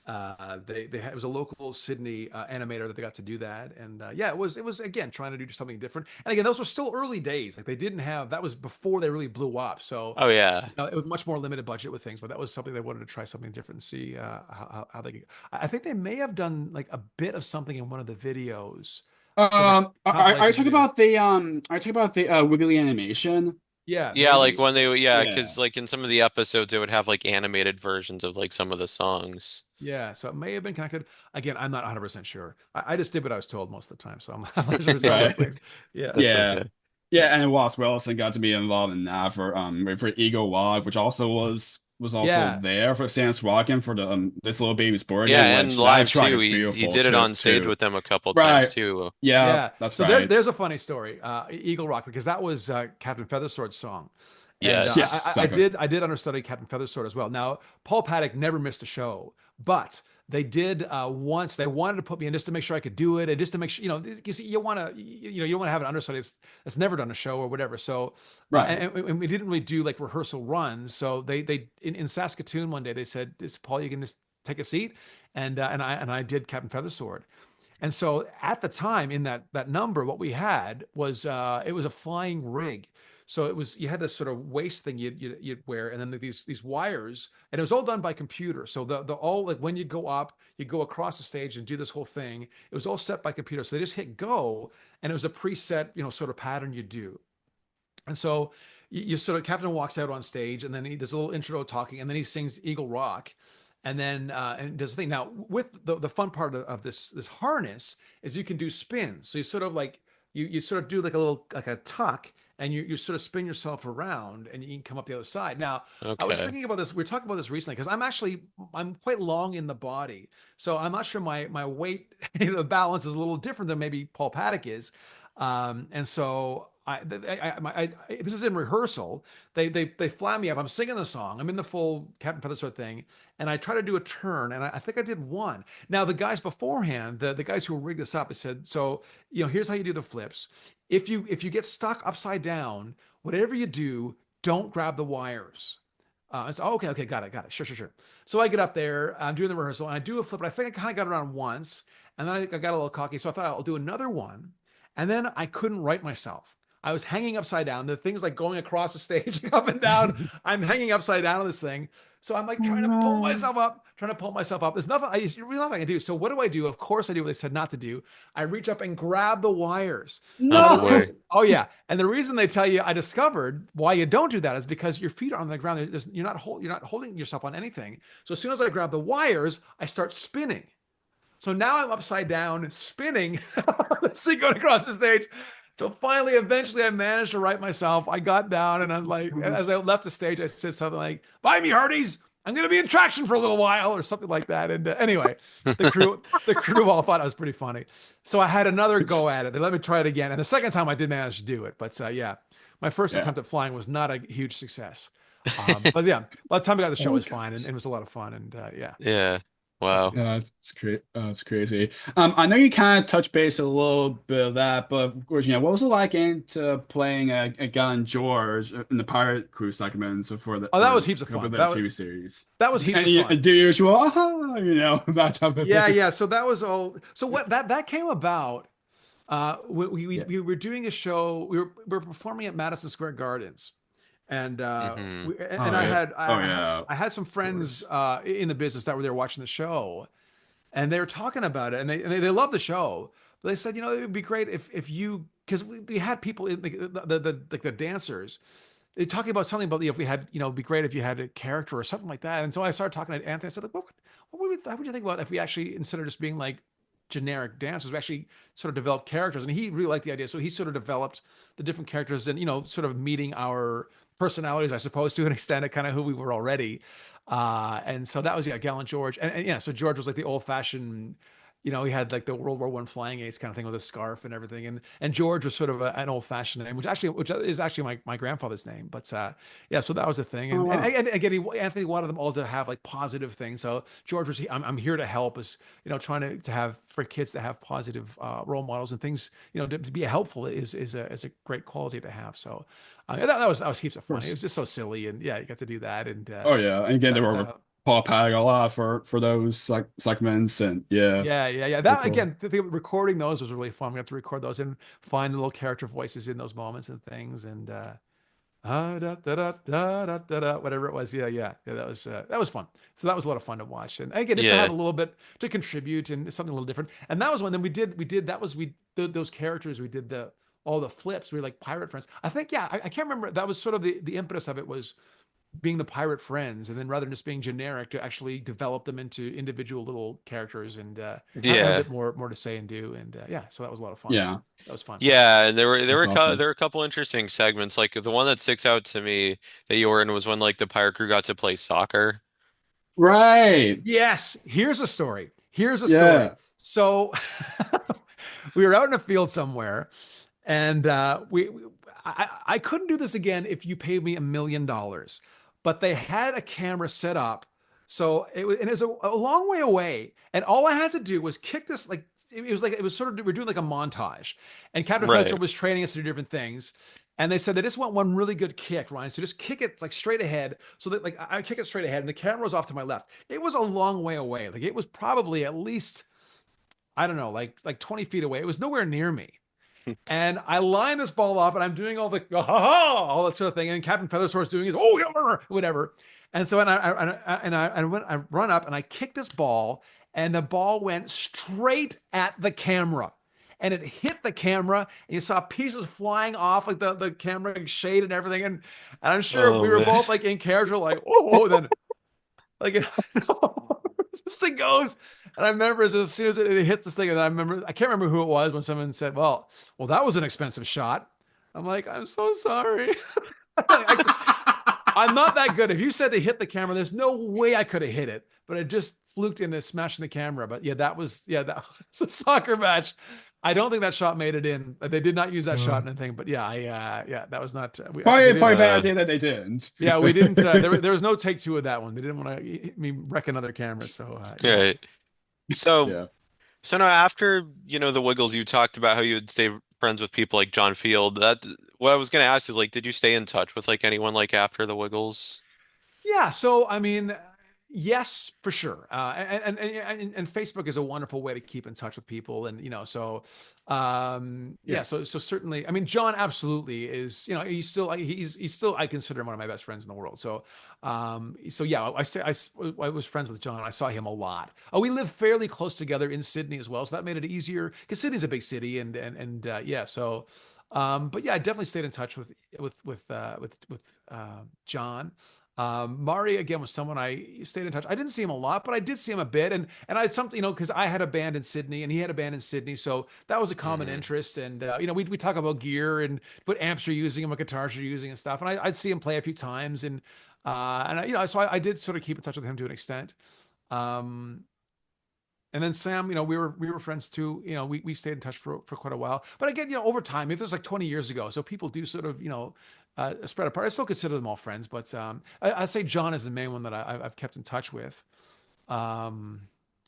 It was a local Sydney animator that they got to do that, and yeah, it was again trying to do something different. And again, those were still early days. Like they didn't have that was before they really blew up. So Oh yeah. it was much more limited budget with things, but that was something they wanted to try something different and see how they could. I think they may have done like a bit of something in one of the videos for the Are you compilation talking video. about the are you talking about the Wiggly animation? Yeah, Yeah, like when they yeah, Yeah. because like in some of the episodes they would have like animated versions of like some of the songs. yeah. So it may have been connected. Again, I'm not 100% sure. I just did what I was told most of the time, so I'm not sure it's all those Right. things. Yeah. That's Yeah. okay. Yeah, and Ross Wilson got to be involved in that for Eagle Log, which also was also Yeah. there for Sans Rockin' for the this little baby's birthday, Yeah, and which that live track too. is He beautiful did it on stage too. with them a couple times Right. too. Yeah, Yeah. that's So there's right. there's a funny story. Eagle Rock, because that was Captain Feathersword's song. And Yes, Yes. I exactly. did understudy Captain Feathersword as well. Now, Paul Paddock never missed a show, but they did once. They wanted to put me in just to make sure I could do it, and just to make sure, you see, you want to, you want to have an understudy that's never done a show or whatever. So, Right. and we didn't really do like rehearsal runs. So they in Saskatoon one day they said, Paul, you can just take a seat," and I did Captain Feathersword. And so at the time in that number, what we had was it was a flying rig. So it was you had this sort of waist thing you'd wear, and then these wires, and it was all done by computer. So the all like when you go up, you go across the stage and do this whole thing. It was all set by computer. So they just hit go, and it was a preset sort of pattern you do. And so you sort of Captain walks out on stage, and then there's a little intro talking, and then he sings Eagle Rock, and then and does the thing. Now with the fun part of this harness is you can do spins. So you sort of like you sort of do like a little like a tuck, and you sort of spin yourself around, and you can come up the other side. Now I was Okay. thinking about this. We were talking about this recently because I'm quite long in the body, so I'm not sure my weight the balance is a little different than maybe Paul Paddock is. And so this is in rehearsal. They fly me up. I'm singing the song. I'm in the full Captain Feathersword thing, and I try to do a turn, and I think I did one. Now the guys beforehand, the guys who rigged this up, they said, so here's how you do the flips. If you get stuck upside down, whatever you do, don't grab the wires. It's okay, got it, sure. So I get up there, I'm doing the rehearsal, and I do a flip, but I think I kind of got it on once, and then I got a little cocky, so I thought I'll do another one. And then I couldn't right myself. I was hanging upside down. The thing's like going across the stage, up and down. I'm hanging upside down on this thing. So I'm like Oh trying to pull no. myself up, trying to pull myself up. There's nothing, really nothing I can do. So what do I do? Of course I do what they said not to do. I reach up and grab the wires. Oh Now, No. boy. oh yeah. And the reason they tell you, I discovered why you don't do that is because your feet are on the ground. You're not holding yourself on anything. So as soon as I grab the wires, I start spinning. So now I'm upside down and spinning, going across the stage. So finally, eventually, I managed to right myself. I got down, and I'm like, as I left the stage, I said something like, "Buy me hearties. I'm going to be in traction for a little while," or something like that. And anyway, the crew all thought I was pretty funny. So I had another go at it. They let me try it again, and the second time I did manage to do it. But yeah, my first Yeah. attempt at flying was not a huge success. But yeah, by the time I got the show, it Oh was fine, and gosh. it was a lot of fun. And yeah, Yeah. got to Wow. do that. It's crazy. I know you kind of touched base a little bit of that, but of course, what was it like into playing a Gallant George in the pirate crew segments for Oh, that for was heaps a of couple fun. of the TV series? That was heaps And of fun. do usual, that type of Yeah, thing. yeah. So that was all. So what that came about. Yeah. We were doing a show. We were performing at Madison Square Gardens, and Hmm. Oh I yeah. had Oh yeah. I had some Of friends course. in the business that were there watching the show, and they were talking about it, and they loved the show. But they said, it would be great if you because we had people in the dancers. They're talking about something about if we had it'd be great if you had a character or something like that. And so I started talking to Anthony. I said, like, how would you think about if we actually instead of just being like generic dancers, we actually sort of developed characters? And he really liked the idea, so he sort of developed the different characters and sort of meeting our personalities, I suppose, to an extent of kind of who we were already. And so that was Gallant George, and yeah, so George was like the old fashioned. He had like the World War One flying ace kind of thing with a scarf and everything, and George was sort of an old fashioned name, which is actually my grandfather's name. But yeah, so that was the thing, Oh and wow. again, Anthony wanted them all to have like positive things. So George was, I'm here to help us, trying to have for kids to have positive role models and things, to be helpful is a great quality to have. So yeah, that was heaps of Of fun. It course. was just so silly, and yeah, you got to do that, and Oh yeah. And again, they that, were that Paul Pag a lot for those like segments, and yeah, Yeah. so That cool. again, recording those was really fun. We have to record those and find the little character voices in those moments and things. And whatever it was. Yeah. That was fun. So that was a lot of fun to watch. And again, just to have Yeah. a little bit to contribute and something a little different. And that was one. Then we did that was those characters. We did the all the flips. We were like pirate friends. I think yeah. I can't remember. That was sort of the impetus of it was being the pirate friends, and then rather than just being generic, to actually develop them into individual little characters and have a Yeah. bit more to say and do. And yeah, so that was a lot of fun. Yeah, That was fun. Yeah, and there that's were awesome. there were a couple interesting segments. Like the one that sticks out to me that you were in was when like the pirate crew got to play soccer. Right. Yes, here's a story. Here's a story. Yeah. So we were out in a field somewhere, and I couldn't do this again if you paid me $1 million, but they had a camera set up, so it was a long way away, and all I had to do was kick this like. It was sort of we're doing like a montage, and Captain Right. Phasma was training us to do different things, and they said they just want one really good kick, Ryan. So just kick it like straight ahead, so that like I kick it straight ahead, and the camera was off to my left. It was a long way away. Like it was probably at least I don't know, like 20 feet away. It was nowhere near me. And I line this ball up, and I'm doing all the all that sort of thing. And Captain Feathersworth's doing his yeah, whatever. And so I run up and I kick this ball, and the ball went straight at the camera. And it hit the camera, and you saw pieces flying off like the camera shade and everything. And I'm sure we Oh were man. both like in character, like, oh, then like this thing goes. And I remember as soon as it hits this thing, and I can't remember who it was when someone said, well, that was an expensive shot. I'm like, I'm so sorry. I'm not that good. If you said they hit the camera, there's no way I could have hit it, but it just fluked into smashing the camera. But that was a soccer match. I don't think that shot made it in. They did not use that shot in anything. But that was not. They Probably didn't. probably bad idea that they didn't. Yeah, we didn't. There was no take two of that one. They didn't want to me wreck another camera. So Right. So Yeah. so now after, the Wiggles, you talked about how you would stay friends with people like John Field. That what I was gonna ask is like, did you stay in touch with like anyone like after the Wiggles? Yeah, so I mean, yes, for sure. And Facebook is a wonderful way to keep in touch with people, and so Yeah. so certainly, I mean, John absolutely is. He's still I consider him one of my best friends in the world. So yeah, I was friends with John. I saw him a lot. Oh, we live fairly close together in Sydney as well, so that made it easier because Sydney's a big city, and yeah, so. But yeah, I definitely stayed in touch with John. Mari again was someone I stayed in touch. I didn't see him a lot, but I did see him a bit, and I had something, because I had a band in Sydney and he had a band in Sydney, so that was a common Hmm. interest. And we talk about gear and what amps you're using and what guitars you're using and stuff. And I'd see him play a few times, so I did sort of keep in touch with him to an extent. Um, and then Sam, we were friends too. We stayed in touch for quite a while. But again, over time, if this was like 20 years ago, so people do sort of, spread apart. I still consider them all friends, but I say John is the main one that I've kept in touch with. Um,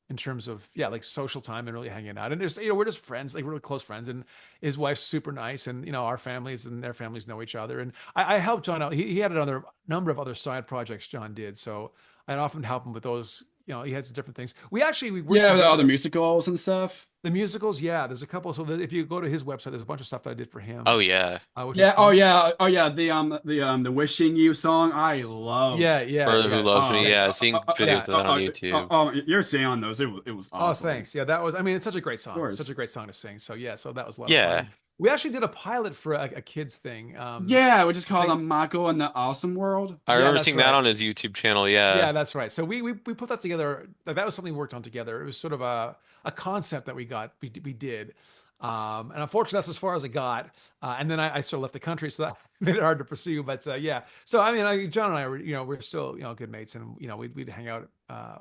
in terms of like social time and really hanging out, and just we're just friends, like really close friends, and his wife's super nice, and our families and their families know each other, and I helped John out. He had another number of other side projects John did, so I'd often help him with those. He had some different things. We worked Yeah, all the together. musicals and stuff. The musicals, yeah, there's a couple. So if you go to his website, there's a bunch of stuff that I did for him, Oh yeah. which is Yeah. Oh fun. yeah. Oh yeah. The Wishing You song. I love. Brother Who Yeah. Loves Me. Oh, Thanks. Yeah, seeing Yeah. videos of that on YouTube. you're saying on those. It was Oh, awesome. thanks. Yeah, that was. I mean, it's such a great Of song. Such course. a great song to sing. So yeah, so that was a lot of fun. Yeah. And we actually did a pilot for a kids thing. Yeah, which is called Thing. Mako and the Awesome World. I Yeah, remember that's seeing that right. on his YouTube channel. Yeah. Yeah, that's right. So we put that together. That was something we worked on together. It was sort of a concept that we did. And unfortunately, that's as far as it got. And then I sort of left the country, so that made it hard to pursue. But yeah. So I mean, John and I were, we're still, good mates, and we'd hang out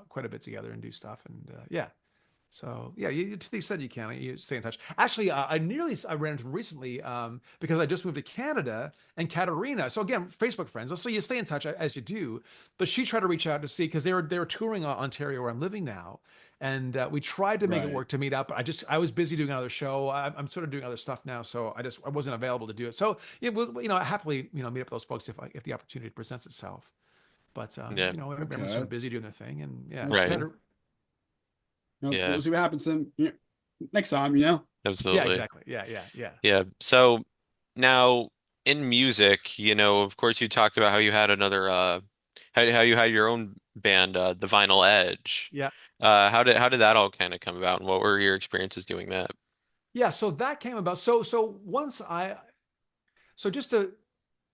quite a bit together and do stuff. And yeah. So yeah, to the extent you can, you stay in touch. Actually, I ran into him recently because I just moved to Canada and Katarina. So again, Facebook friends. So you stay in touch as you do. But she tried to reach out to see because they were touring Ontario where I'm living now, and we tried to make it Right. work to meet up. But I was busy doing another show. I'm sort of doing other stuff now, so I wasn't available to do it. So yeah, we'll happily meet up with those folks if the opportunity presents itself. But Yeah. everyone's sort Okay. of busy doing their thing, and yeah, That's Right. kind cool. of We'll Yeah. see what happens next time. yeah, Absolutely. exactly, yeah. Yeah. So now in music, of course you talked about how you had another how you had your own band, the Vinyl Edge. Yeah. How did that all kind of come about, and what were your experiences doing that? Yeah, so that came about. So once so just to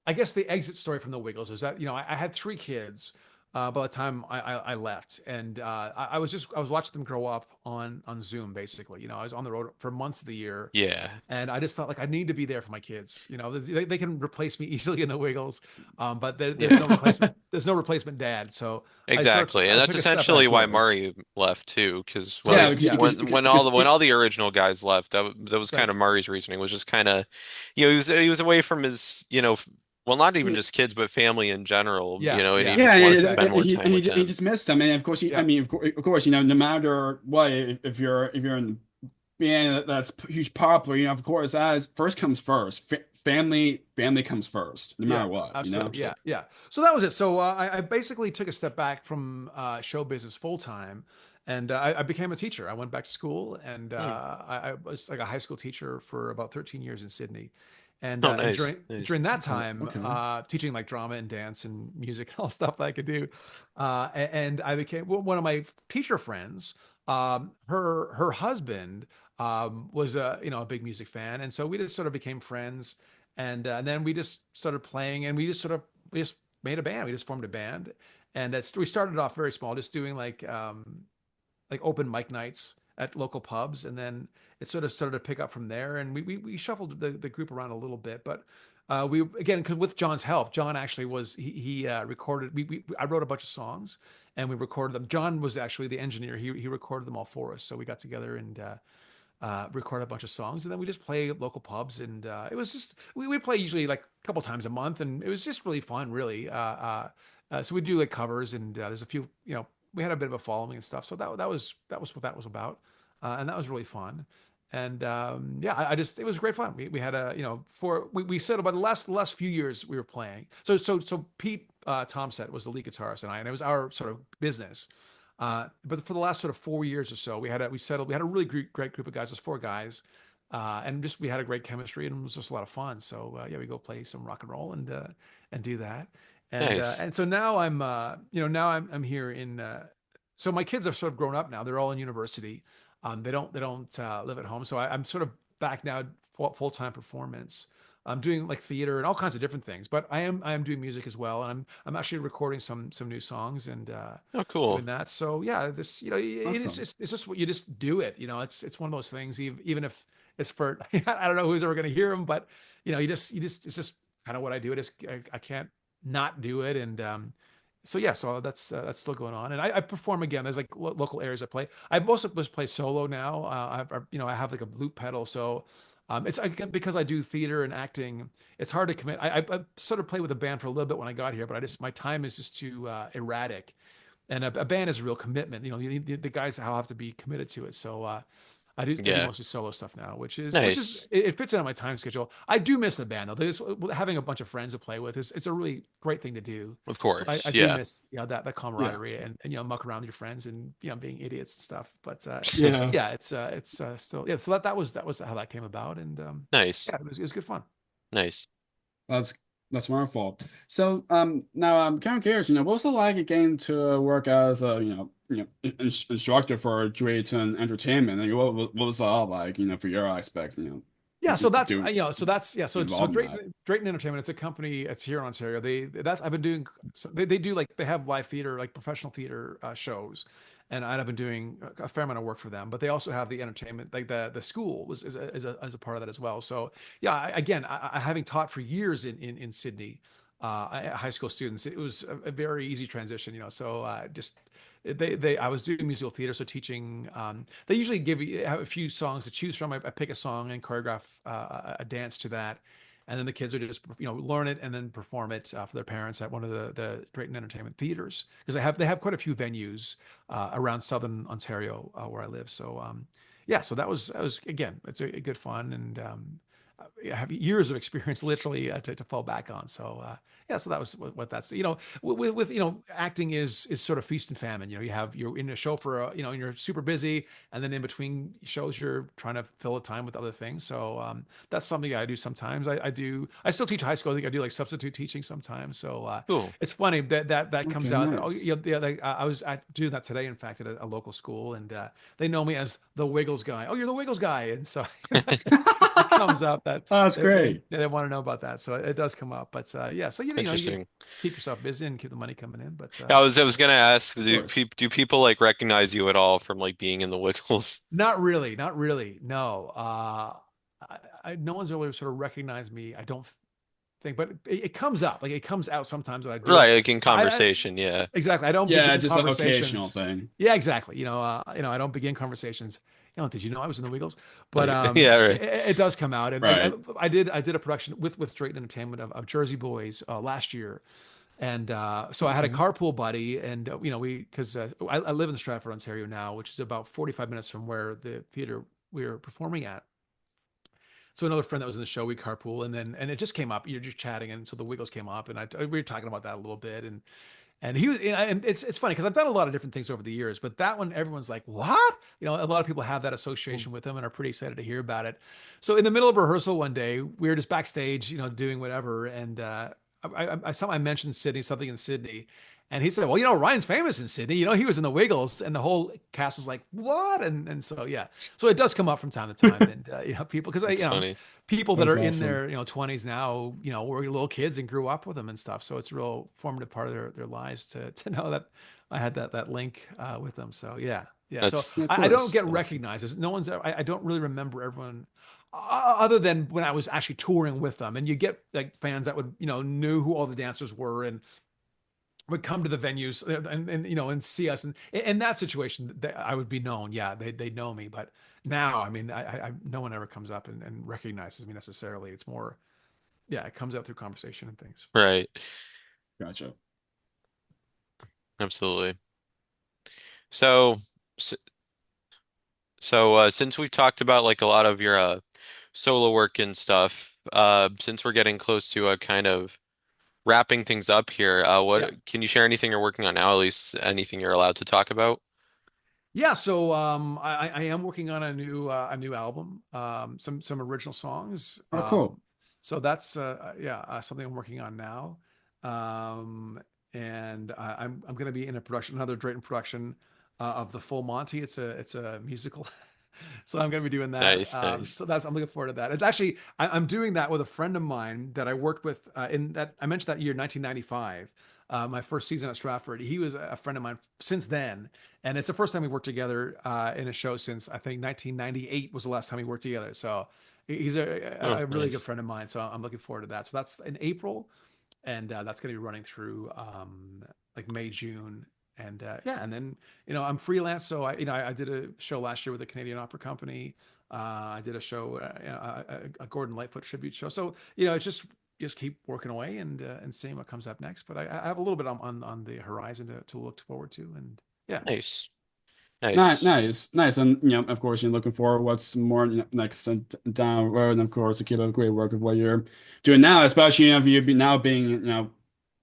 I guess the exit story from the Wiggles is that I had three kids by the time I left, and I was watching them grow up on Zoom basically. I was on the road for months of the year, Yeah. and I just thought like I need to be there for my kids. They can replace me easily in the Wiggles, but there's no Yeah. replacement. There's no replacement dad. So Exactly. And I that's took a step back. essentially why Course. Murray left too, because Yeah, Yeah, yeah, when all the original guys left, that was kind right. of Murray's reasoning, was just kind of, he was away from his, well, not even just kids, but family in general, Yeah, and he yeah, yeah, wanted to and spend more he, time and he, with ju- he them. just missed them. And of course, yeah. of course, no matter what, if you're in a band that's huge popular, of course, as first comes first. Family comes first, no Yeah, matter what. absolutely. So Yeah, yeah. So that was it. So I basically took a step back from show business full time, and I became a teacher. I went back to school, and Hmm. I was like a high school teacher for about 13 years in Sydney. Oh, And nice, nice. during that okay, time, okay. teaching like drama and dance and music and all stuff that I could do, and I became one of my teacher friends. Her husband was a big music fan, and so we just sort of became friends, and then we just started playing, and we just made a band. We just formed a band, and we started off very small, just doing like open mic nights at local pubs, and then it sort of started to pick up from there, and we shuffled the group around a little bit, but we again, 'cause with John's help. John actually was he recorded. I wrote a bunch of songs, and we recorded them. John was actually the engineer. He recorded them all for us. So we got together and record a bunch of songs, and then we just play at local pubs, and it was just we play usually like a couple times a month, and it was just really fun, really. So we do like covers, and there's a few, we had a bit of a following and stuff, so that was what that was about, and that was really fun. And yeah, I just it was great fun. We had a for we said about the last few years we were playing. So Pete Tomset was the lead guitarist, and it was our sort of business. But for the last sort of 4 years or so, we had a really great group of guys. It was four guys, and just we had a great chemistry, and it was just a lot of fun. So yeah, we go play some rock and roll and do that. Nice. And so now I'm here in. So my kids have sort of grown up now. They're all in university. They don't live at home. So I'm sort of back now full time performance. I'm doing like theater and all kinds of different things, but I am doing music as well, and I'm actually recording some new songs and Oh, cool. doing that. So yeah, this Awesome. it's just what you just do it. It's one of those things. Even if it's for I don't know who's ever going to hear them, but you just it's just kind of what I do. I can't not do it, and so yeah, so that's still going on, and I perform again. There's like local areas I play. I also just play solo now. I have like a loop pedal, so because I do theater and acting. It's hard to commit. I sort of played with a band for a little bit when I got here, but my time is just too erratic, and a band is a real commitment. The guys have to be committed to it. So I do Yeah. mostly solo stuff now, Nice. it fits in on my time schedule. I do miss the band though. Having a bunch of friends to play with it's a really great thing to do. Of So I course. do Yeah. miss that Yeah, camaraderie and muck around with your friends and being idiots and stuff. But yeah. yeah, it's still yeah. So that was how that came about, and Nice. yeah, it was good fun. Nice. That's that's wonderful. So now I'm kind of curious. What's it like again to work as a instructor for Drayton Entertainment? And what was that like? For your aspect. Yeah, so that's Do yeah, so involved in that. Drayton Entertainment. It's a company. It's here in Ontario. I've been doing. So they do like they have live theater, like professional theater shows, and I've been doing a fair amount of work for them. But they also have the entertainment, like the school was is a part of that as well. So yeah, again, having taught for years in Sydney, high school students, it was a very easy transition. So just they I was doing musical theater, so teaching. They usually have a few songs to choose from. I pick a song and choreograph a dance to that, and then the kids would just learn it and then perform it for their parents at one of the Drayton Entertainment theaters, because they have quite a few venues around Southern Ontario where I live. So yeah, so that was again, it's a good fun, and have years of experience literally to fall back on. So yeah, so that was what that's, with acting is sort of feast and famine. You're in a show for and you're super busy, and then in between shows you're trying to fill a time with other things. So that's something I do sometimes. I still teach high school. I think I do like substitute teaching sometimes. So Cool. it's funny that Okay, comes out. Oh, nice. yeah, like, I was doing that today, in fact, at a local school, and they know me as the Wiggles guy. Oh, you're the Wiggles guy, and so it comes up that Oh, that's they great. they want to know about that. So it does come up. But yeah, so you Interesting. keep yourself busy and keep the money coming in. But I was gonna ask, Of course. do people like recognize you at all from like being in the Wiggles? not really, not really. No, no one's really sort of recognized me. I don't think, but it comes up. Like it comes out sometimes that I do it. Right, like in I conversation, yeah. exactly. I don't Yeah, begin just an occasional conversations. thing. Yeah, exactly. I don't begin conversations. Did you know I was in the Wiggles? But Like, yeah, it, right. it does come out, and Right. I did a production with Drayton Entertainment of Jersey Boys last year, and so I had a Okay. carpool buddy, and because I live in Stratford, Ontario now, which is about 45 minutes from where the theater we were performing at. So another friend that was in the show, we carpool, and it just came up. You're just chatting, and so the Wiggles came up, and we were talking about that a little bit, and he was, and it's funny because I've done a lot of different things over the years, but that one, everyone's like, what? A lot of people have that association with him and are pretty excited to hear about it. So in the middle of rehearsal one day, we were just backstage, doing whatever. And I mentioned Sydney, something in Sydney. And he said, well, Ryan's famous in Sydney. He was in the Wiggles, and the whole cast was like, what? And so, yeah. So it does come up from time to time. And, people, because That's funny. people that That's are in awesome. their 20s now were little kids and grew up with them and stuff, so it's a real formative part of their lives to know that I had that link with them. So yeah, so That's Yeah, of I don't course. get recognized as no one's I don't really remember everyone other than when I was actually touring with them, and you get like fans that would knew who all the dancers were and would come to the venues and see us, and in that situation I would be known. Yeah, they know me. But now, I mean, I no one ever comes up and recognizes me necessarily. It's more, yeah, it comes out through conversation and things. right. Gotcha. Absolutely. So, s- since we've talked about like a lot of your solo work and stuff, since we're getting close to a kind of wrapping things up here, Yeah. what can you share anything you're working on now, at least anything you're allowed to talk about? Yeah, so I am working on a new album, some original songs. Oh, cool. So that's something I'm working on now, um, and I'm going to be in another Drayton production of the Full Monty. It's a musical, so I'm going to be doing that. Nice, nice. So I'm looking forward to that. It's actually I'm doing that with a friend of mine that I worked with in that I mentioned that year 1995. My first season at Stratford. He was a friend of mine since then, and it's the first time we worked together in a show since I think 1998 was the last time we worked together. So he's Oh, a really good nice. friend of mine. So I'm looking forward to that. So that's in April, and that's going to be running through like May, June, and yeah, and then I'm freelance. So I did a show last year with the Canadian Opera Company. I did a show, a Gordon Lightfoot tribute show. So it's just keep working away and seeing what comes up next. But I have a little bit on the horizon to look forward to, and yeah. Nice. Nice, Nice. nice, nice. And of course, you're looking for what's more next down the road, and of course, to keep up great work of what you're doing now, especially if you be now being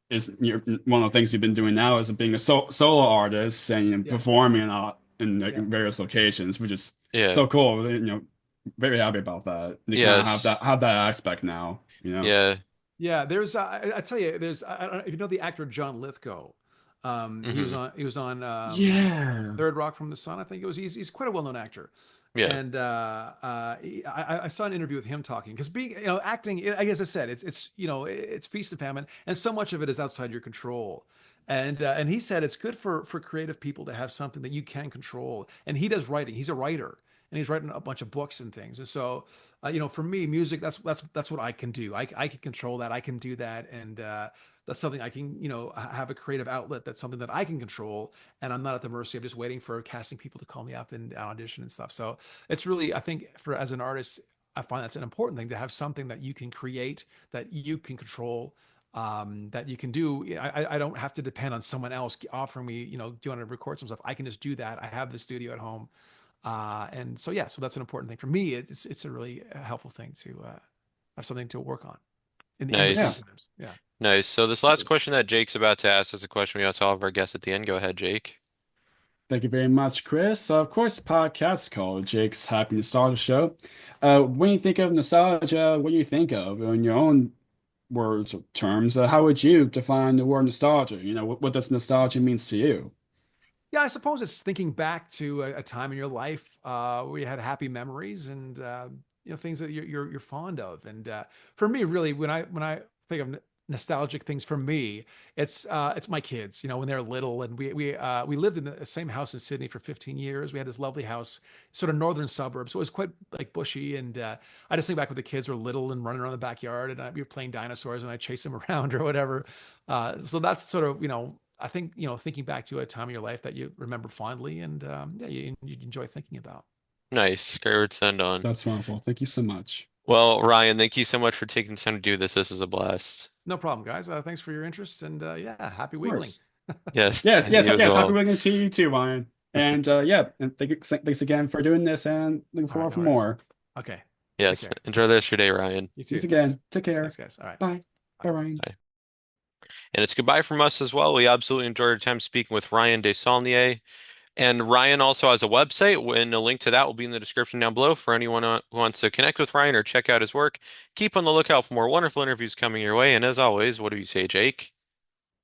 is one of the things you've been doing now is being a solo artist and Yeah, performing a lot in like yeah, various locations, which is Yeah. so cool. Very happy about that. You kind of Yes. have that aspect now. Yeah. yeah. There's I tell you, I don't know if you know the actor John Lithgow. Hmm. He was on Yeah. Third Rock from the Sun. I think it was. He's quite a well known actor. Yeah. And I saw an interview with him talking because being acting, I guess I said it's it's feast and famine, and so much of it is outside your control. And he said it's good for creative people to have something that you can control. And he does writing. He's a writer, and he's writing a bunch of books and things. And so for me, music that's what I can do. I can control that. I can do that, and that's something I can have a creative outlet. That's something that I can control, and I'm not at the mercy of just waiting for casting people to call me up and audition and stuff. So it's really, I think, for as an artist, I find that's an important thing to have something that you can create, that you can control, that you can do. I don't have to depend on someone else offering me, do you want to record some stuff? I can just do that. I have the studio at home. And so, yeah, so that's an important thing for me. It's a really helpful thing something to work on. In the Nice. yeah. Nice. So this last question that Jake's about to ask is a question we ask all of our guests at the end. Go ahead, Jake. Thank you very much, Chris. So, of course, the podcast is called Jake's Happy Nostalgia Show. When you think of nostalgia, what do you think of in your own words or terms? How would you define the word nostalgia? What does nostalgia means to you? Yeah, I suppose it's thinking back to a time in your life where you had happy memories and things that you're fond of. And for me, really, when I think of nostalgic things for me, it's my kids. When they're little, and we lived in the same house in Sydney for 15 years. We had this lovely house, sort of northern suburbs, so it was quite like bushy. And I just think back when the kids were little and running around the backyard, and we were playing dinosaurs, and I chased them around or whatever. So that's sort of I think, thinking back to a time in your life that you remember fondly and you enjoy thinking about. Nice. Great word to send on. That's wonderful. Thank you so much. Well, Ryan, thank you so much for taking the time to do this. This is a blast. No problem, guys. Thanks for your interest and happy Of wiggling. course. Yes. Yes, And you as Happy well. Wiggling to you too, Ryan. And and thanks again for doing this, and looking All right, forward for no worries. more. Okay. Yes. Take care. Enjoy the rest of your day, Ryan. You too. Thanks again. Take care. Thanks, guys. All right. Bye. Bye, Ryan. Bye. And it's goodbye from us as well. We absolutely enjoyed our time speaking with Ryan Desaulnier. And Ryan also has a website, and a link to that will be in the description down below for anyone who wants to connect with Ryan or check out his work. Keep on the lookout for more wonderful interviews coming your way. And as always, what do you say, Jake?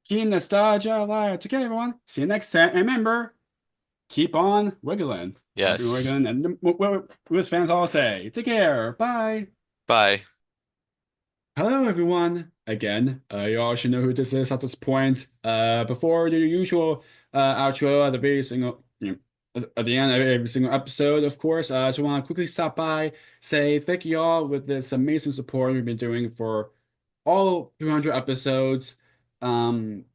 Keep nostalgia alive. Take care, everyone. See you next time. And remember, keep on wiggling. Yes. Happy wiggling. And what Wiz fans all say. Take care. Bye. Bye. Hello, everyone. Again, you all should know who this is at this point. Before the usual outro at the very single, at the end of every single episode, of course, I just want to quickly stop by, say thank you all with this amazing support we've been doing for all 300 episodes. Thank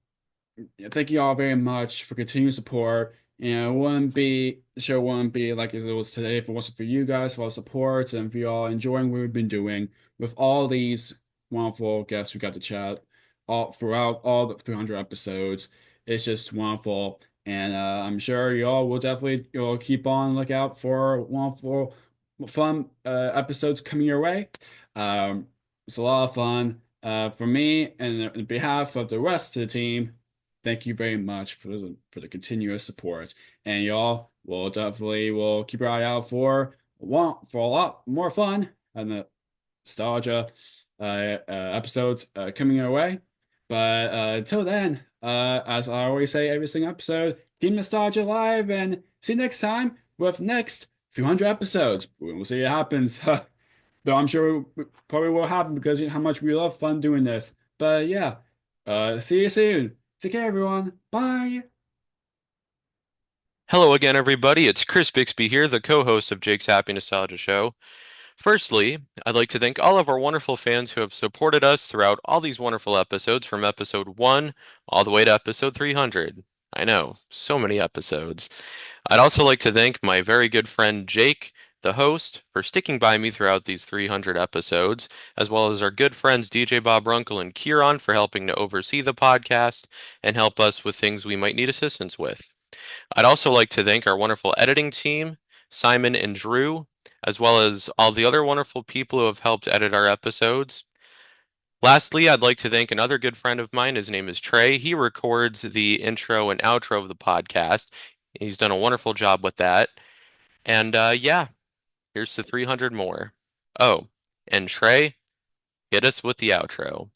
you all very much for continued support. The show wouldn't be like it was today if it wasn't for you guys, for all the support, and for you all enjoying what we've been doing with all these wonderful guests who got to chat throughout all the 300 episodes. It's just wonderful, and I'm sure you all will definitely keep on lookout for wonderful, fun episodes coming your way. It's a lot of fun for me, and on behalf of the rest of the team. Thank you very much for the continuous support, and y'all will definitely keep your eye out for a lot more fun and the nostalgia episodes coming your way. But until then, as I always say every single episode, keep nostalgia alive, and see you next time with next 300 episodes. We'll see what happens. Though I'm sure it probably will happen because how much we love fun doing this. But yeah, see you soon. Take care, everyone. Bye. Hello again, everybody. It's Chris Bixby here, the co-host of Jake's Happy Nostalgia Show. Firstly, I'd like to thank all of our wonderful fans who have supported us throughout all these wonderful episodes from episode 1 all the way to episode 300. I know, so many episodes. I'd also like to thank my very good friend Jake, the host, for sticking by me throughout these 300 episodes, as well as our good friends DJ Bob Runkle and Kieran for helping to oversee the podcast and help us with things we might need assistance with. I'd also like to thank our wonderful editing team, Simon and Drew, as well as all the other wonderful people who have helped edit our episodes. Lastly, I'd like to thank another good friend of mine. His name is Trey. He records the intro and outro of the podcast. He's done a wonderful job with that. And yeah, here's to 300 more. Oh, and Trey, hit us with the outro.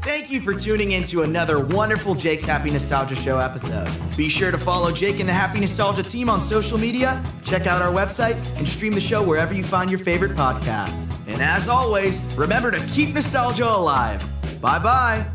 Thank you for tuning in to another wonderful Jake's Happy Nostalgia Show episode. Be sure to follow Jake and the Happy Nostalgia team on social media, check out our website, and stream the show wherever you find your favorite podcasts. And as always, remember to keep nostalgia alive. Bye-bye.